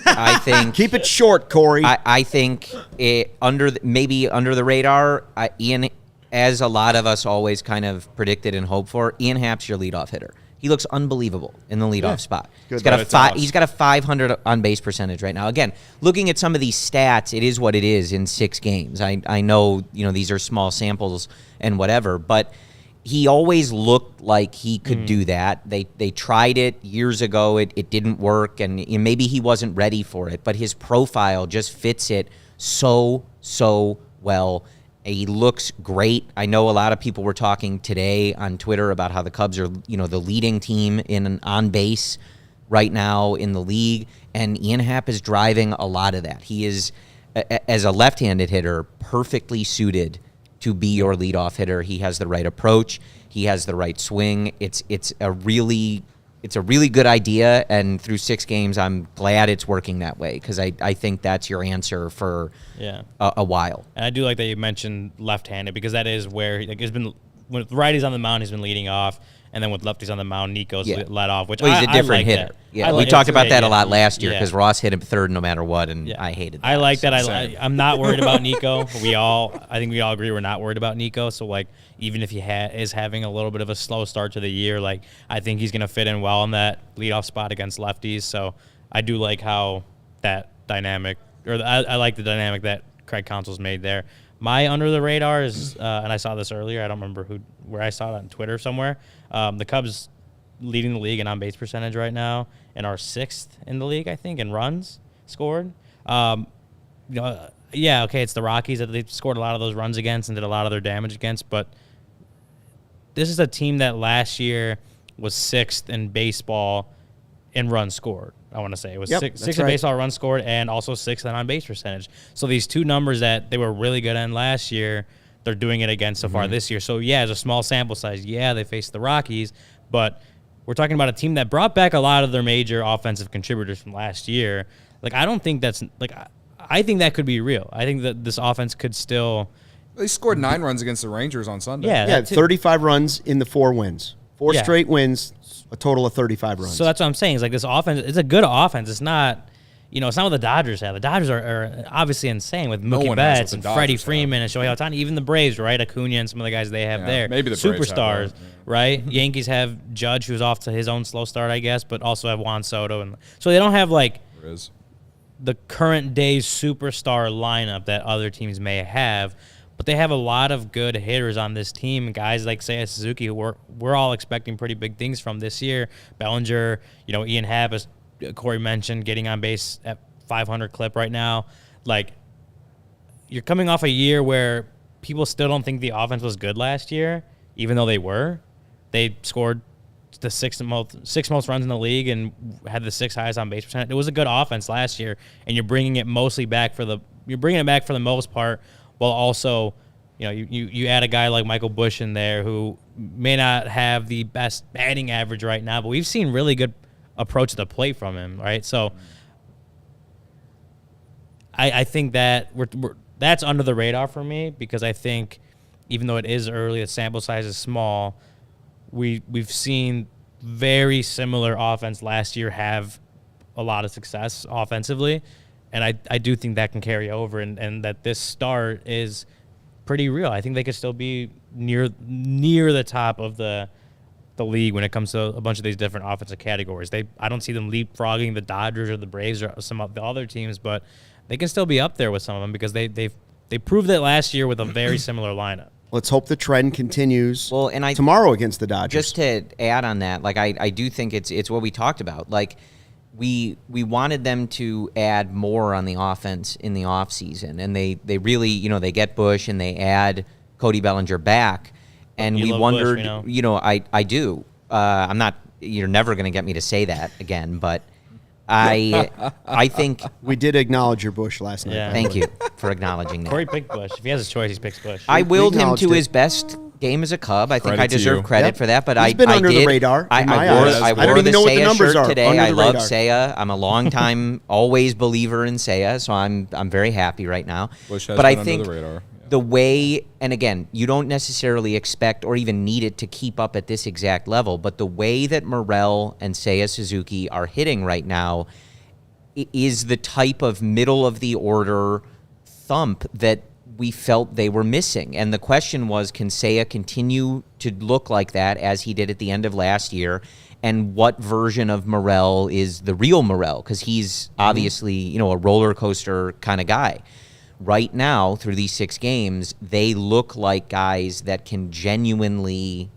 I think keep it short, Corey. I think maybe under the radar. Ian, as a lot of us always kind of predicted and hoped for, Ian Happ's your leadoff hitter. He looks unbelievable in the leadoff spot. He's got a 500 on base percentage right now. Again, looking at some of these stats, it is what it is in 6 games. I know these are small samples and whatever, but he always looked like he could do that. They tried it years ago. It didn't work, and maybe he wasn't ready for it, but his profile just fits it so well. He looks great. I know a lot of people were talking today on Twitter about how the Cubs are, the leading team in on base right now in the league, and Ian Happ is driving a lot of that. He is, as a left-handed hitter, perfectly suited to be your leadoff hitter. He has the right approach. He has the right swing. It's a really good idea, and through 6 games, I'm glad it's working that way because I think that's your answer for a while. And I do like that you mentioned left-handed because that is where he's been with righties on the mound, he's been leading off, and then with lefties on the mound, Nico's led off. Which he's a different hitter. That. Yeah, we talked about that a lot last year because Ross hit him third no matter what, and I hated that. I like that. I'm not worried about Nico. I think we all agree we're not worried about Nico. So like, even if he is having a little bit of a slow start to the year, like I think he's gonna fit in well in that leadoff spot against lefties. So I do like how that dynamic, I like the dynamic that Craig Counsell's made there. My under the radar is, and I saw this earlier. I don't remember where I saw it on Twitter somewhere. The Cubs leading the league in on base percentage right now, and are 6th in the league, I think, in runs scored. It's the Rockies that they've scored a lot of those runs against and did a lot of their damage against. But this is a team that last year was 6th in baseball in runs scored. I want to say it was sixth in baseball runs scored and also 6th in on base percentage. So these two numbers that they were really good in last year, they're doing it again so far this year. So yeah, it's a small sample size. Yeah, they faced the Rockies, but we're talking about a team that brought back a lot of their major offensive contributors from last year. Like, I don't think that's like, I think that could be real. I think that this offense could still. They scored 9 runs against the Rangers on Sunday. Yeah, 35 runs in the 4 wins. 4 straight wins, a total of 35 runs. So that's what I'm saying. It's like this offense, it's a good offense. It's not, it's not what the Dodgers have. The Dodgers are obviously insane with Mookie Betts and Freddie Freeman and Shohei Ohtani. Even the Braves, right? Acuna and some of the guys they have there. Maybe the Braves superstars, right? Yankees have Judge, who's off to his own slow start, I guess, but also have Juan Soto. And so they don't have, like, the current day's superstar lineup that other teams may have. But they have a lot of good hitters on this team, guys like Seiya Suzuki, who we're all expecting pretty big things from this year. Bellinger, Ian Happ, as Corey mentioned, getting on base at 500 clip right now. Like, you're coming off a year where people still don't think the offense was good last year, even though they were. They scored the sixth most runs in the league and had the 6th highest on base percent. It was a good offense last year, and you're bringing it back for the most part. While also, you add a guy like Michael Busch in there who may not have the best batting average right now, but we've seen really good approach to the plate from him, right? So I think that that's under the radar for me, because I think even though it is early, the sample size is small, we've seen very similar offense last year have a lot of success offensively. And I do think that can carry over, and that this start is pretty real. I think they could still be near the top of the league when it comes to a bunch of these different offensive categories. I don't see them leapfrogging the Dodgers or the Braves or some of the other teams, but they can still be up there with some of them because they proved it last year with a very similar lineup. Let's hope the trend continues tomorrow against the Dodgers. Just to add on that, like I do think it's what we talked about. Like, we wanted them to add more on the offense in the offseason, and they really, they get Busch and they add Cody Bellinger back, and we wondered, Busch, I do. I'm not. You're never going to get me to say that again, but I think we did acknowledge your Busch last night. Yeah. Thank you for acknowledging that. Corey picked Busch. If he has his choice, he picks Busch. I willed him to his best game as a Cub. I think I deserve credit for that, but He's been under the radar. I wore the Seiya shirt today. I love Seiya. I'm a long-time, always believer in Seiya, so I'm very happy right now. But I think the way, and again, you don't necessarily expect or even need it to keep up at this exact level, but the way that Morel and Seiya Suzuki are hitting right now is the type of middle-of-the-order thump that we felt they were missing. And the question was, can Seiya continue to look like that as he did at the end of last year? And what version of Morel is the real Morel? Because he's obviously, a roller coaster kind of guy. Right now, through these 6 games, they look like guys that can genuinely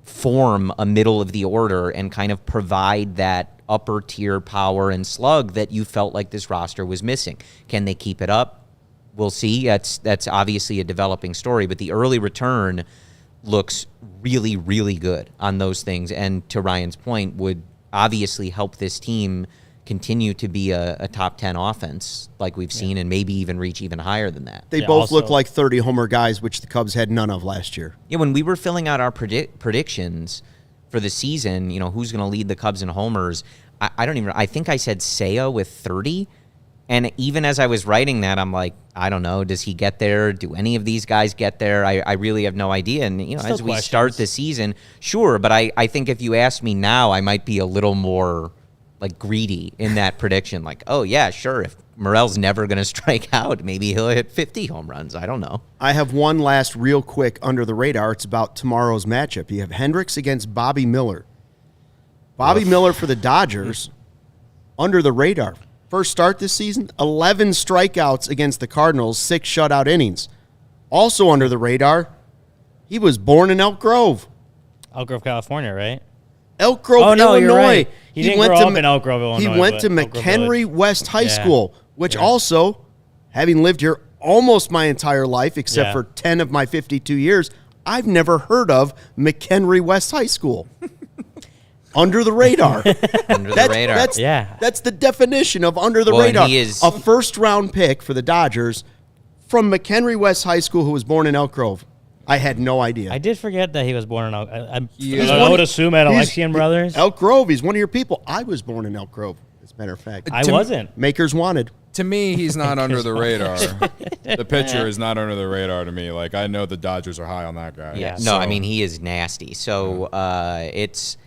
form a middle of the order and kind of provide that upper tier power and slug that you felt like this roster was missing. Can they keep it up? We'll see. That's obviously a developing story, but the early return looks really, really good on those things. And to Ryan's point, would obviously help this team continue to be a top 10 offense like we've seen, and maybe even reach even higher than that. They both look like 30-homer guys, which the Cubs had none of last year. Yeah, when we were filling out our predictions for the season, who's going to lead the Cubs in homers, I think I said Seiya with 30. And even as I was writing that, I'm like, I don't know, does he get there? Do any of these guys get there? I really have no idea. And, as we start the season, sure. But I think if you ask me now, I might be a little more, greedy in that prediction. Like, oh, yeah, sure. If Morel's never going to strike out, maybe he'll hit 50 home runs. I don't know. I have one last real quick under the radar. It's about tomorrow's matchup. You have Hendricks against Bobby Miller. Bobby Miller for the Dodgers, under the radar. First start this season, 11 strikeouts against the Cardinals, 6 shutout innings. Also under the radar, he was born in Elk Grove. Elk Grove, California, right? Elk Grove, Illinois. You're right. He didn't grow up in Elk Grove, Illinois. He went to McHenry West High School, which also, having lived here almost my entire life, except for 10 of my 52 years, I've never heard of McHenry West High School. Under the radar. Under the radar. That's the definition of under the Well, radar. he is- a first-round pick for the Dodgers from McHenry West High School, who was born in Elk Grove. I had no idea. I did forget that he was born in Elk. He's I would assume at Alexian Brothers. Elk Grove. He's one of your people. I was born in Elk Grove, as a matter of fact. I wasn't. Makers wanted. To me, he's not under the radar. The pitcher is not under the radar to me. Like, I know the Dodgers are high on that guy. Yeah. So- No, I mean, he is nasty. So it's,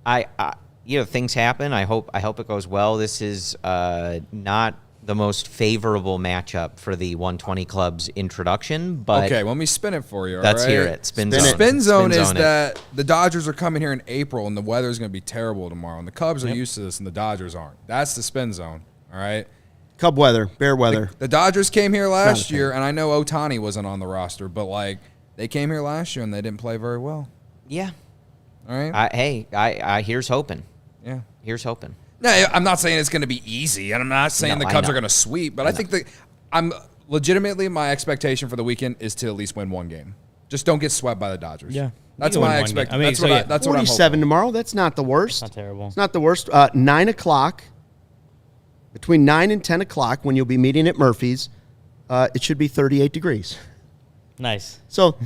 things happen. I hope it goes well. This is not the most favorable matchup for the 120 Club's introduction, but okay, let me spin it for you. let's all right? hear it. Spin Spin zone. it. Spin zone Spin is zone it. that the Dodgers are coming here in April and the weather is going to be terrible tomorrow. And the Cubs are used to this and the Dodgers aren't. That's the spin zone. All right. Cub weather, bear weather. The Dodgers came here last thing. year, and I know Ohtani wasn't on the roster, but like they came here last year and they didn't play very well. Yeah. All right. I here's hoping. Yeah. Here's hoping. No, I'm not saying it's going to be easy, and I'm not saying No, the I Cubs know. are going to sweep, but I think that I'm legitimately my expectation for the weekend is to at least win one game. Just don't get swept by the Dodgers. Yeah. That's You can my win one expectation. game. I mean, That's so what yeah. that's what I'm hoping. 47 tomorrow. That's not the worst. Not terrible. It's not the worst. 9 o'clock. Between 9 and 10 o'clock, when you'll be meeting at Murphy's, it should be 38 degrees. Nice. So,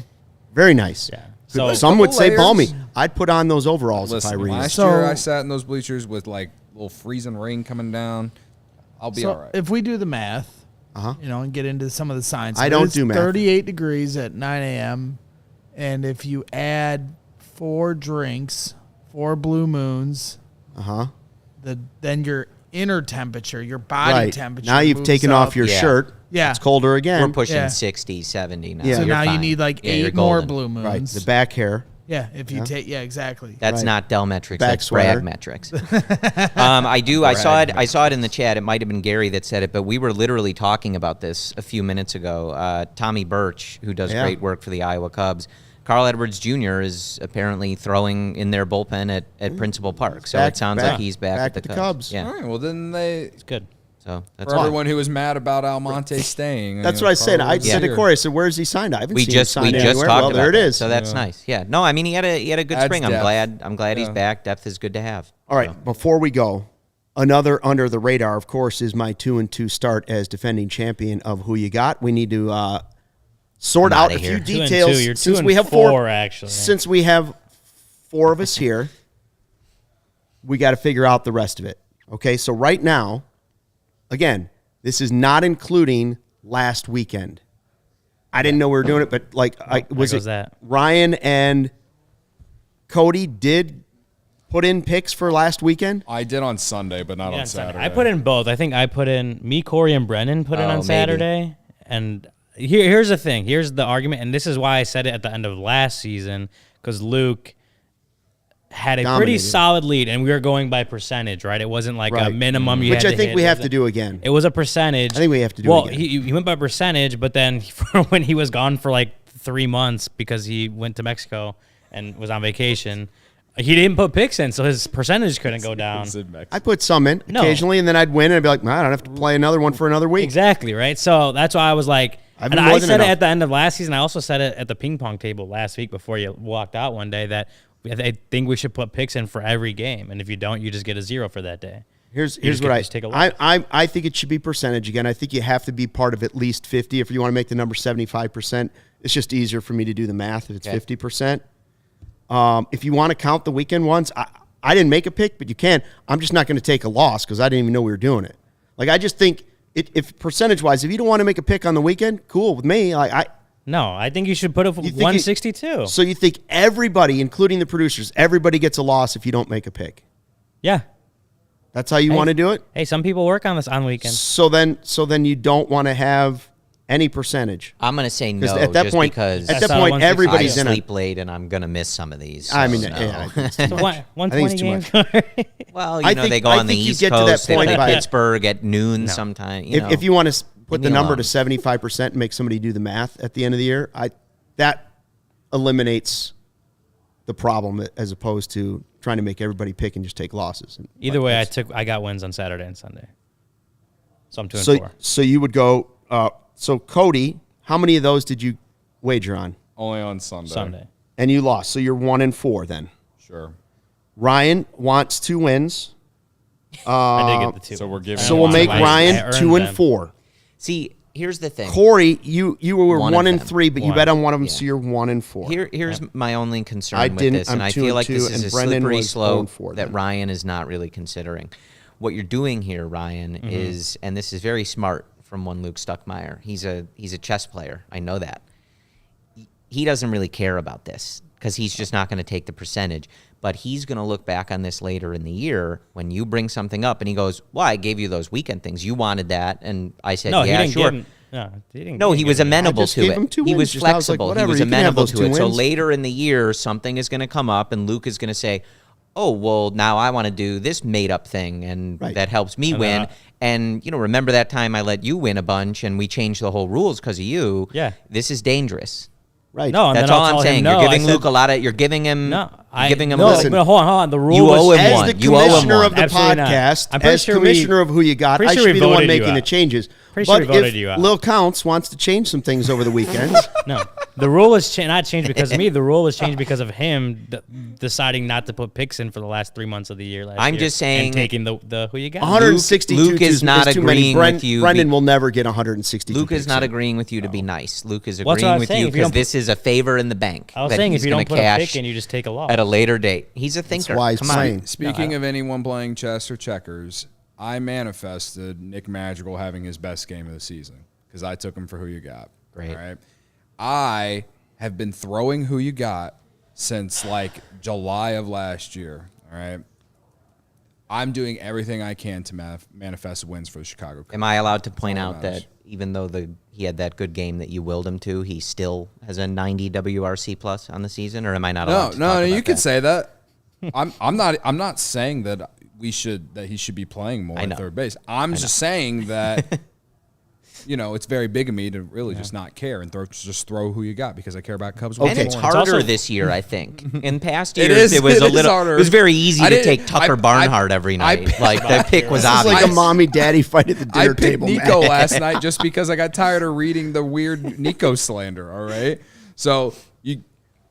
very nice. Yeah. So, So some would say layers. balmy. I'd put on those overalls Listen, if I were you. last So- year I sat in those bleachers with like little freezing rain coming down. I'll be So all right. if we do the math, Uh-huh. and get into some of the science, I don't it's do math. 38 degrees at 9 a.m. And if you add 4 drinks, 4 blue moons, Uh-huh. then your inner temperature, your body Right. temperature. Now you've moves taken up. off your Yeah. shirt. Yeah. It's colder again. We're pushing Yeah. 60, 70 now. Yeah. So You're now you fine. need like Yeah, you're 8 more golden. blue moons. Right. The back hair. Yeah, if you take exactly. That's Right. not Dell metrics. Back That's sweater. Brad metrics. I saw it in the chat. It might have been Gary that said it, but we were literally talking about this a few minutes ago. Tommy Birch, who does Yeah. great work for the Iowa Cubs, Carl Edwards Jr. is apparently throwing in their bullpen at Principal Park. So Back- it sounds back- like he's back back at the at the Cubs. Yeah. all right. Well, then they It's good. So that's for fine. everyone who was mad about Almonte staying. That's what I said. I said to Corey. Corey, I said, where's he signed? I haven't We seen him just signed talked anywhere. about Well, there it that. is. So that's nice. Yeah. No, I mean he had a good Adds spring. depth. I'm glad he's Yeah. back. Depth is good to have. All right, before we go, another under the radar, of course, is my 2-2 start as defending champion of Who You Got. We need to sort I'm out outta a few here. 2 and details. 2. You're 2 since and we have 4, actually. Since we have 4 of us here, we got to figure out the rest of it. Okay, so right now, again, this is not including last weekend. I didn't know we were doing it, but goes that. Ryan and Cody did put in picks for last weekend? I did on Sunday, but not Yeah, on Saturday. I put in both. I think I put in me, Corey, and Brennan put in Oh, on maybe. Saturday. And here's the thing. Here's the argument. And this is why I said it at the end of last season, because Luke had a pretty Dominated. solid lead, and we were going by percentage, right? It wasn't like a Right. minimum you Which had I to think hit. we It have was to do again. It was a percentage. I think we have to do it well, again. he went by percentage, but then when he was gone for like 3 months because he went to Mexico and was on vacation, he didn't put picks in, so his percentage couldn't go down. I put some in No. occasionally, and then I'd win, and I'd be like, I don't have to play another one for another week. Exactly, right? So that's why I was like, I've and been more I than said enough. it at the end of last season. I also said it at the ping pong table last week before you walked out one day that I think we should put picks in for every game, and if you don't, you just get a 0 for that day. Here's just what get- I just take a look. I think it should be percentage again. I think you have to be part of at least 50. If you want to make the number 75%, it's just easier for me to do the math if it's 50%. If you want to count the weekend ones, I didn't make a pick, but you can. I'm just not going to take a loss because I didn't even know we were doing it. Like I just think if percentage wise, if you don't want to make a pick on the weekend, cool with me. No, I think you should put it for You think 162. So you think everybody, including the producers, everybody gets a loss if you don't make a pick? Yeah. That's how you want to do it? Hey, some people work on this on weekends. So then you don't want to have any percentage. I'm going to say no, At that just point, because at That's that not point, 160. I everybody's in sleep it. late and I'm going to miss some of these. I so mean, no. yeah, it's too So much. I think 120 it's too games. much. Well, I you know, think- they go I on the think you East get to that Coast. They point play by- Pittsburgh at noon sometime. You know. If you want to put Leave the me number alone. to 75% and make somebody do the math at the end of the year, that eliminates the problem as opposed to trying to make everybody pick and just take losses. And Either way, I got wins on Saturday and Sunday. So I'm 2 and 4. So you would go. So Cody, how many of those did you wager on? Only on Sunday. And you lost, so you're 1-4 then. Sure. Ryan wants 2 wins. I did get the 2. So we're giving. So we'll make I Ryan earned 2-4. See, here's the thing. Corey, you were One of 1-3, but you One. bet on one of them, Yeah. so you're 1-4. Here's my only concern I with didn't. this, and I'm I feel like 2-2, this is and a Brendan slippery was slope 0-4 that then. Ryan is not really considering. What you're doing here, Ryan, is, and this is very smart from one Luke Stuckmeyer. He's a chess player. I know that. He doesn't really care about this because he's just not going to take the percentage. But he's going to look back on this later in the year when you bring something up and he goes, well, I gave you those weekend things. You wanted that. And I said, No, yeah, he didn't sure. give him. No, he was amenable I just to gave it. him 2 He was wins. Just I was like, flexible. He whatever, was you can have amenable those to 2 it. So wins. later in the year, something is going to come up, and Luke is going to say, oh, well, now I want to do this made-up thing, and Right. that helps me And win. And, remember that time I let you win a bunch, and we changed the whole rules because of you? Yeah. This is dangerous. Right. No, and That's then all I'll I'm tell saying. him no. You're giving I said, Luke a lot of. You're giving him. No, you're giving him. no. Listen, But hold on. The rule you was owe him As one. the You owe him commissioner one. of the Absolutely not. podcast, I'm pretty as sure commissioner of Who You Got, pretty I sure should we be the one voted you making the out. changes. Pretty sure But we voted if you out. Lil Counts wants to change some things over the weekends, No, the rule is not changed because of me. The rule was changed because of him deciding not to put picks in for the last 3 months of the year. I'm year just saying- and taking the Who You Got. 162 Luke is not too many. agreeing with you. Brendan will never get 162. Luke is picks not in. agreeing with you to be nice. Luke is Well, that's what agreeing I was with saying. you If you because don't this is a favor in the bank. I was that saying he's if you gonna don't put a cash pick in, you just take a loss. at a later date. He's a thinker. wise Come on. playing. Speaking of anyone playing chess or checkers, I manifested Nick Madrigal having his best game of the season because I took him for Who You Got. Great. All right. I have been throwing Who You Got since like July of last year. All right. I'm doing everything I can to manifest wins for the Chicago Cubs. Am I allowed to point all out that matters. that even though he had that good game that you willed him to, he still has a 90 WRC plus on the season? Or am I not allowed to talk about you could that? say that. I'm not saying that he should be playing more at third base. I'm just saying that it's very big of me to really just not care and just throw Who You Got because I care about Cubs. Okay. And it's It's harder also- this year, I think. In past It years, is- it was it a is little. harder. It was very easy I to didn't- take Tucker Barnhart every night. Like that pick was This is obvious. like a mommy-daddy fight at the dinner I picked table. Nico man. last night just because I got tired of reading the weird Nico slander. All right, so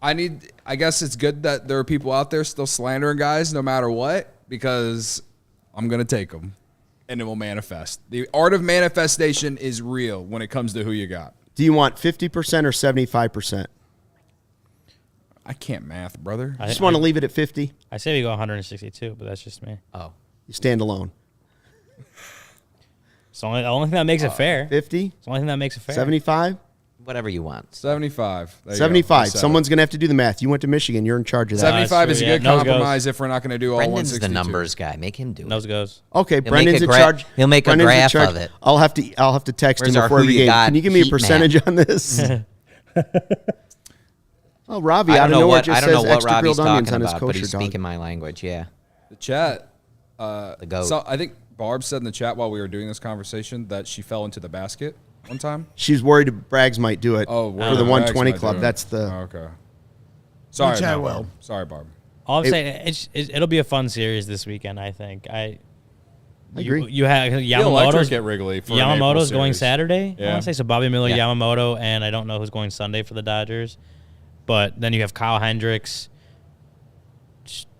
I guess it's good that there are people out there still slandering guys no matter what because I'm gonna take them and it will manifest. The art of manifestation is real when it comes to Who You Got. Do you want 50% or 75%? I can't math, brother. I just want to leave it at 50. I say we go 162, but that's just me. Oh. You stand alone. It's the only thing that makes it fair. 50? It's the only thing that makes it fair. 75? Whatever you want. 75. There you go. 75. You said Someone's it. going to have to do the math. You went to Michigan. You're in charge of that. 75 is a true, yeah. good Nose goes. compromise if we're not going to do all Brendan's 162. the numbers guy. Make him do it. Nose goes. Okay, He'll make Brendan's a in gra- charge. he'll make a Brendan's in graph charge. of it. I'll have to text Where's him our before Who every You game. Got Can you give me a heat map? percentage on this? Oh, Ravi, I out don't of know nowhere what just I don't know says what extra Robbie's grilled onions talking on his about, but kosher he's dog. speaking my language. Yeah. The chat. The goat. So I think Barb said in the chat while we were doing this conversation that she fell into the basket one time. She's worried Braggs might do it Oh, for where the Braggs 120 might club. do it. That's the. Oh, okay. Sorry, Which I no, will. Barb. Sorry, Barb. All I'm saying, it'll be a fun series this weekend. I think. I agree. You have The electric Yamamoto's at Wrigley for an April Yamamoto's going series. Saturday. I Yeah. want to say so. Bobby Miller, Yeah. Yamamoto, and I don't know who's going Sunday for the Dodgers. But then you have Kyle Hendricks.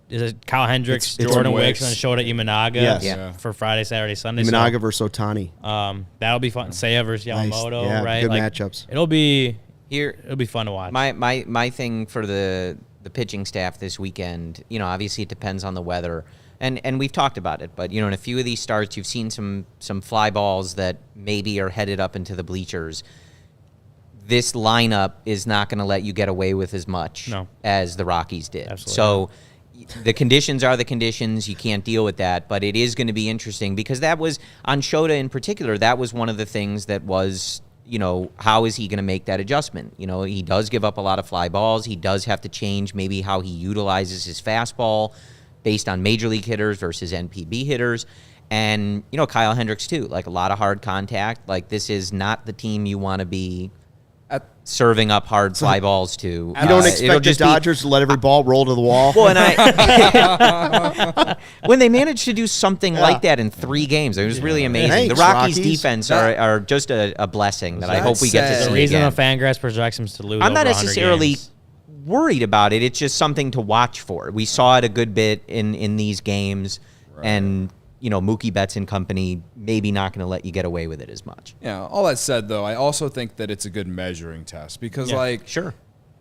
Is it Kyle Hendricks, It's Jordan Wicks. Wicks, and Shota Imanaga Yes. Yeah. for Friday, Saturday, Sunday? Imanaga versus Otani. That'll be fun. Seiya versus Nice. Yamamoto, Yeah, right? good Like, matchups. It'll be Here, fun to watch. my thing for the pitching staff this weekend, obviously it depends on the weather. And we've talked about it, but in a few of these starts you've seen some fly balls that maybe are headed up into the bleachers. This lineup is not going to let you get away with as much as the Rockies did. Absolutely. So the conditions are the conditions. You can't deal with that, but it is going to be interesting because that was, on Shota in particular, that was one of the things that was, how is he going to make that adjustment? He does give up a lot of fly balls. He does have to change maybe how he utilizes his fastball based on major league hitters versus NPB hitters. And, Kyle Hendricks too, like a lot of hard contact. Like this is not the team you want to be serving up hard fly balls to. You don't expect the Dodgers to let every ball roll to the wall? Well, when they managed to do something like that in 3 games, it was really amazing. Thanks, the Rockies' Rockies. defense are just a blessing that I hope we get to see The reason again. the Fangraphs projects them to lose I'm not over 100 necessarily games. worried about it. It's just something to watch for. We saw it a good bit in these games, and Mookie Betts and company maybe not going to let you get away with it as much. Yeah. All that said, though, I also think that it's a good measuring test because, Sure.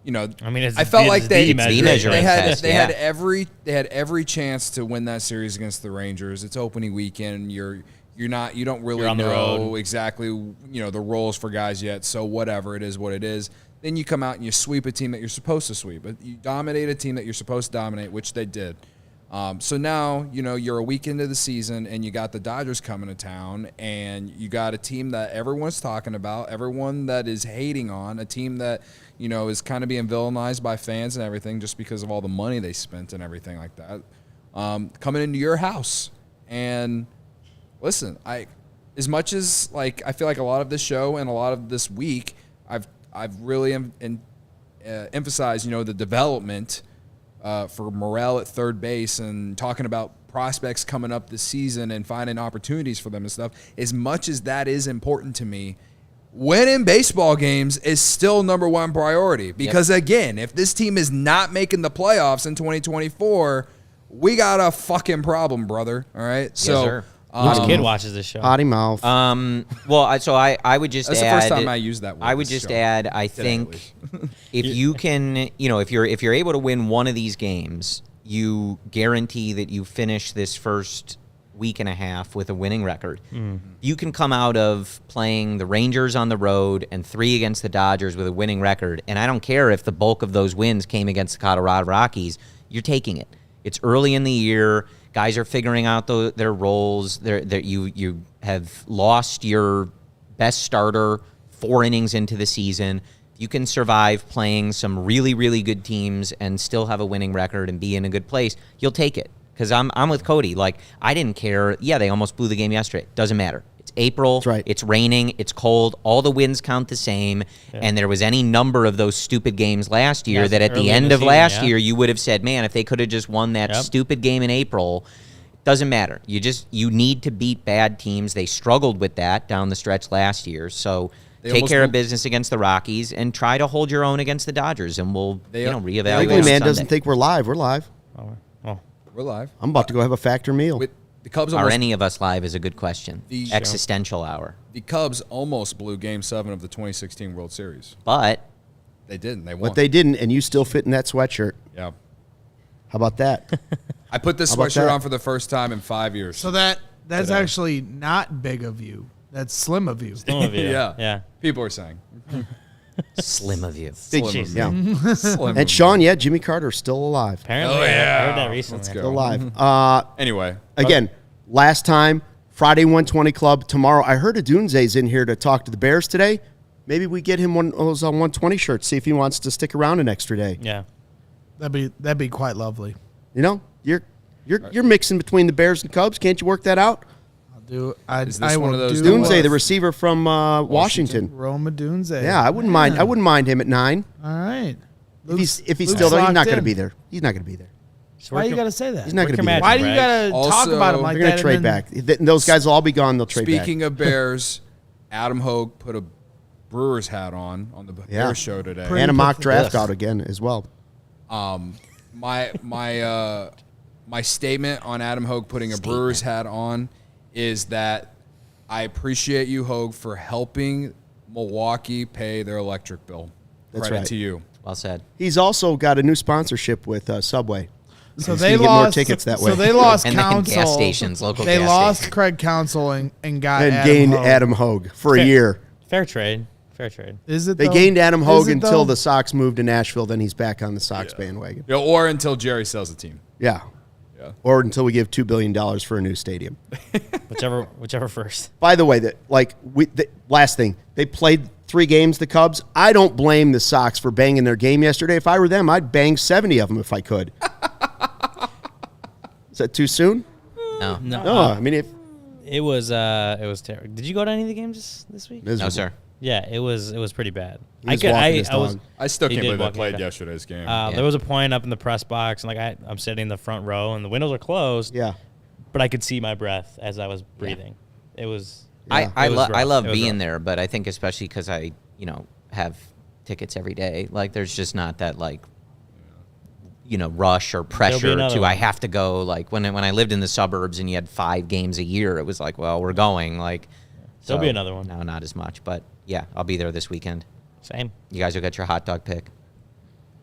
I mean, I felt like they had every chance to win that series against the Rangers. It's opening weekend. You don't really on the know road. exactly the roles for guys yet. So whatever, it is what it is. Then you come out and you sweep a team that you're supposed to sweep. But you dominate a team that you're supposed to dominate, which they did. So now, you're a week into the season and you got the Dodgers coming to town and you got a team that everyone's talking about, everyone that is hating on, a team that, is kind of being villainized by fans and everything just because of all the money they spent and everything like that, coming into your house. And listen, as much as I feel like a lot of this show and a lot of this week, I've really emphasized, the development for Morel at third base and talking about prospects coming up this season and finding opportunities for them and stuff. As much as that is important to me, winning baseball games is still number one priority. Because, again, if this team is not making the playoffs in 2024, we got a fucking problem, brother. All right? Yes, sir. Which kid watches this show? Potty mouth. Well, I would just That's add. the first time I used that word. I would just add. I think if you can, if you're able to win one of these games, you guarantee that you finish this first week and a half with a winning record. You can come out of playing the Rangers on the road and 3 against the Dodgers with a winning record, and I don't care if the bulk of those wins came against the Colorado Rockies. You're taking it. It's early in the year. Guys are figuring out their roles. You have lost your best starter 4 innings into the season. You can survive playing some really, really good teams and still have a winning record and be in a good place. You'll take it. Because I'm with Cody. I didn't care. Yeah, they almost blew the game yesterday. Doesn't matter. It's April. That's right. It's raining. It's cold. All the wins count the same. Yeah. And there was any number of those stupid games last year that at the end of last year you would have said, man, if they could have just won that stupid game in April, doesn't matter. You need to beat bad teams. They struggled with that down the stretch last year. So take care of business against the Rockies and try to hold your own against the Dodgers, and we'll reevaluate. Legally Man doesn't think we're live. We're live. We're live. I'm about to go have a factor meal. The Cubs Are any of us live is a good question. The existential hour. The Cubs almost blew Game 7 of the 2016 World Series. But they didn't. They won. But they didn't, and you still fit in that sweatshirt. Yeah. How about that? I put this sweatshirt on for the first time in 5 years. So that's actually not big of you. That's slim of you. Slim of you. Yeah. People are saying. Slim of you. Big cheese. Yeah. Slim And Sean, Jimmy Carter's still alive. Apparently, Oh, yeah. I heard that recently. Let's go. Still alive. Anyway. Again, last time, Friday 120 Club. Tomorrow, I heard Adunze's in here to talk to the Bears today. Maybe we get him one of those 120 shirts, see if he wants to stick around an extra day. Yeah. That'd be quite lovely. You're mixing between the Bears and Cubs. Can't you work that out? Is this one of those Dunze, the receiver from Washington. Roma Dunze. Yeah, I wouldn't mind. I wouldn't mind him at 9. All right. If he's still there, he's not going to be there. He's not going to be there. Why you got to say that? He's not going to be there. Why do you got to talk about him like They're going to trade back. Those guys will all be gone. They'll trade back. Speaking of Bears, Adam Hogue put a Brewers hat on the Bears show today. And a mock draft out again as well. My statement on Adam Hogue putting a Brewers hat on is that I appreciate you, Hogue, for helping Milwaukee pay their electric bill. That's Credit right. to you. Well said. He's also got a new sponsorship with Subway. So He's they gonna get lost more tickets that way. So they lost And counsel. gas stations, local They gas lost stations. Craig Counsell and got and Adam gained Hogue. Adam Hogue for a year. Fair trade. Fair trade. Is it? They though? gained Adam Is Hogue it, until though? the Sox moved to Nashville. Then he's back on the Sox bandwagon. Yeah, or until Jerry sells the team. Yeah. Yeah. Or until we give $2 billion for a new stadium. Whichever first. By the way, last thing, they played 3 games, the Cubs. I don't blame the Sox for banging their game yesterday. If I were them, I'd bang 70 of them if I could. Is that too soon? No. No, I mean, It was terrible. Did you go to any of the games this week? miserable. No, sir. Yeah, it was pretty bad. He was walking his dog. I still He can't did believe I walk played it. yesterday's game. There was a point up in the press box, and I'm sitting in the front row, and the windows are closed. Yeah. But I could see my breath as I was breathing. It was. I it was love rough. It was being rough. there, but I think especially because I have tickets every day. Like there's just not that rush or pressure another to one. I have to go. Like when I lived in the suburbs and you had 5 games a year, it was like, well, we're going. Like There'll be another one. No, not as much, but yeah, I'll be there this weekend. Same. You guys will get your hot dog pick.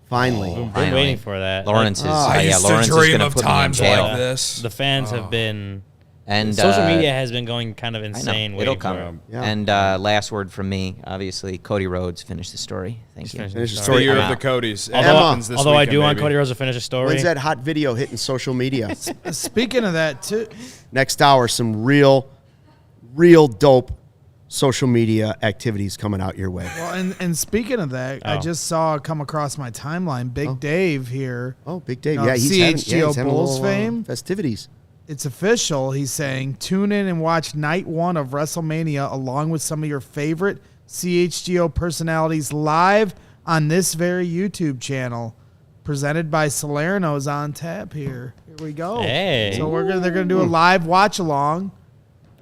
Finally. Been Finally. waiting for that. Lawrence is. I used Lawrence to is dream gonna of put me in times jail. like this. The fans have been. And Social media has been going kind of I know. insane. It'll waiting come. for it. Yeah. And last word from me, obviously, Cody Rhodes finished the story. Thank you. Finish Finish the the story. The year Emma. of the Codys. It Although, happens this although I weekend, do want baby. Cody Rhodes to finish a story. When's that hot video hitting social media? Speaking of that, too, Next hour, some real dope social media activities coming out your way. well, and speaking of that, I Oh. just saw come across my timeline. Big Dave here. Oh, Big Dave. No, Yeah, he's CHGO having Bulls a little, fame. festivities. It's official. He's saying, tune in and watch night 1 of WrestleMania along with some of your favorite CHGO personalities live on this very YouTube channel. Presented by Salerno's on tap here. Here we go. Hey. So they're gonna do a live watch along.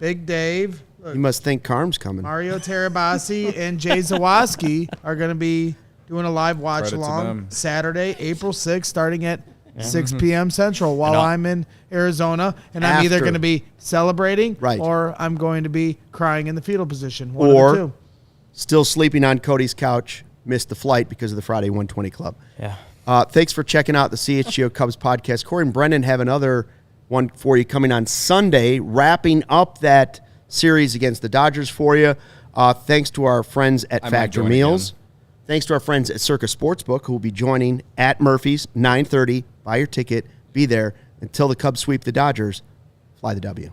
Big Dave, You must think Carm's coming. Mario Terabasi, and Jay Zawoski are gonna be doing a live watch Credit to along them. Saturday, April 6th, starting at 6 p.m. Central while And I'll- I'm in Arizona, and I'm either After. going to be celebrating Right. or I'm going to be crying in the fetal position. One Or- of the two. Still sleeping on Cody's couch. Missed the flight because of the Friday 120 Club. Yeah. Thanks for checking out the CHGO Cubs podcast. Corey and Brendan have another one for you coming on Sunday, wrapping up that series against the Dodgers for you. Thanks to our friends at I might Factor join Meals. again. Thanks to our friends at Circus Sportsbook, who will be joining at Murphy's, 9:30. Buy your ticket. Be there. Until the Cubs sweep the Dodgers, fly the W.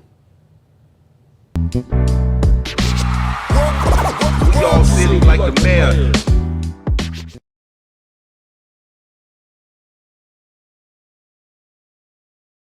We all silly like the mayor.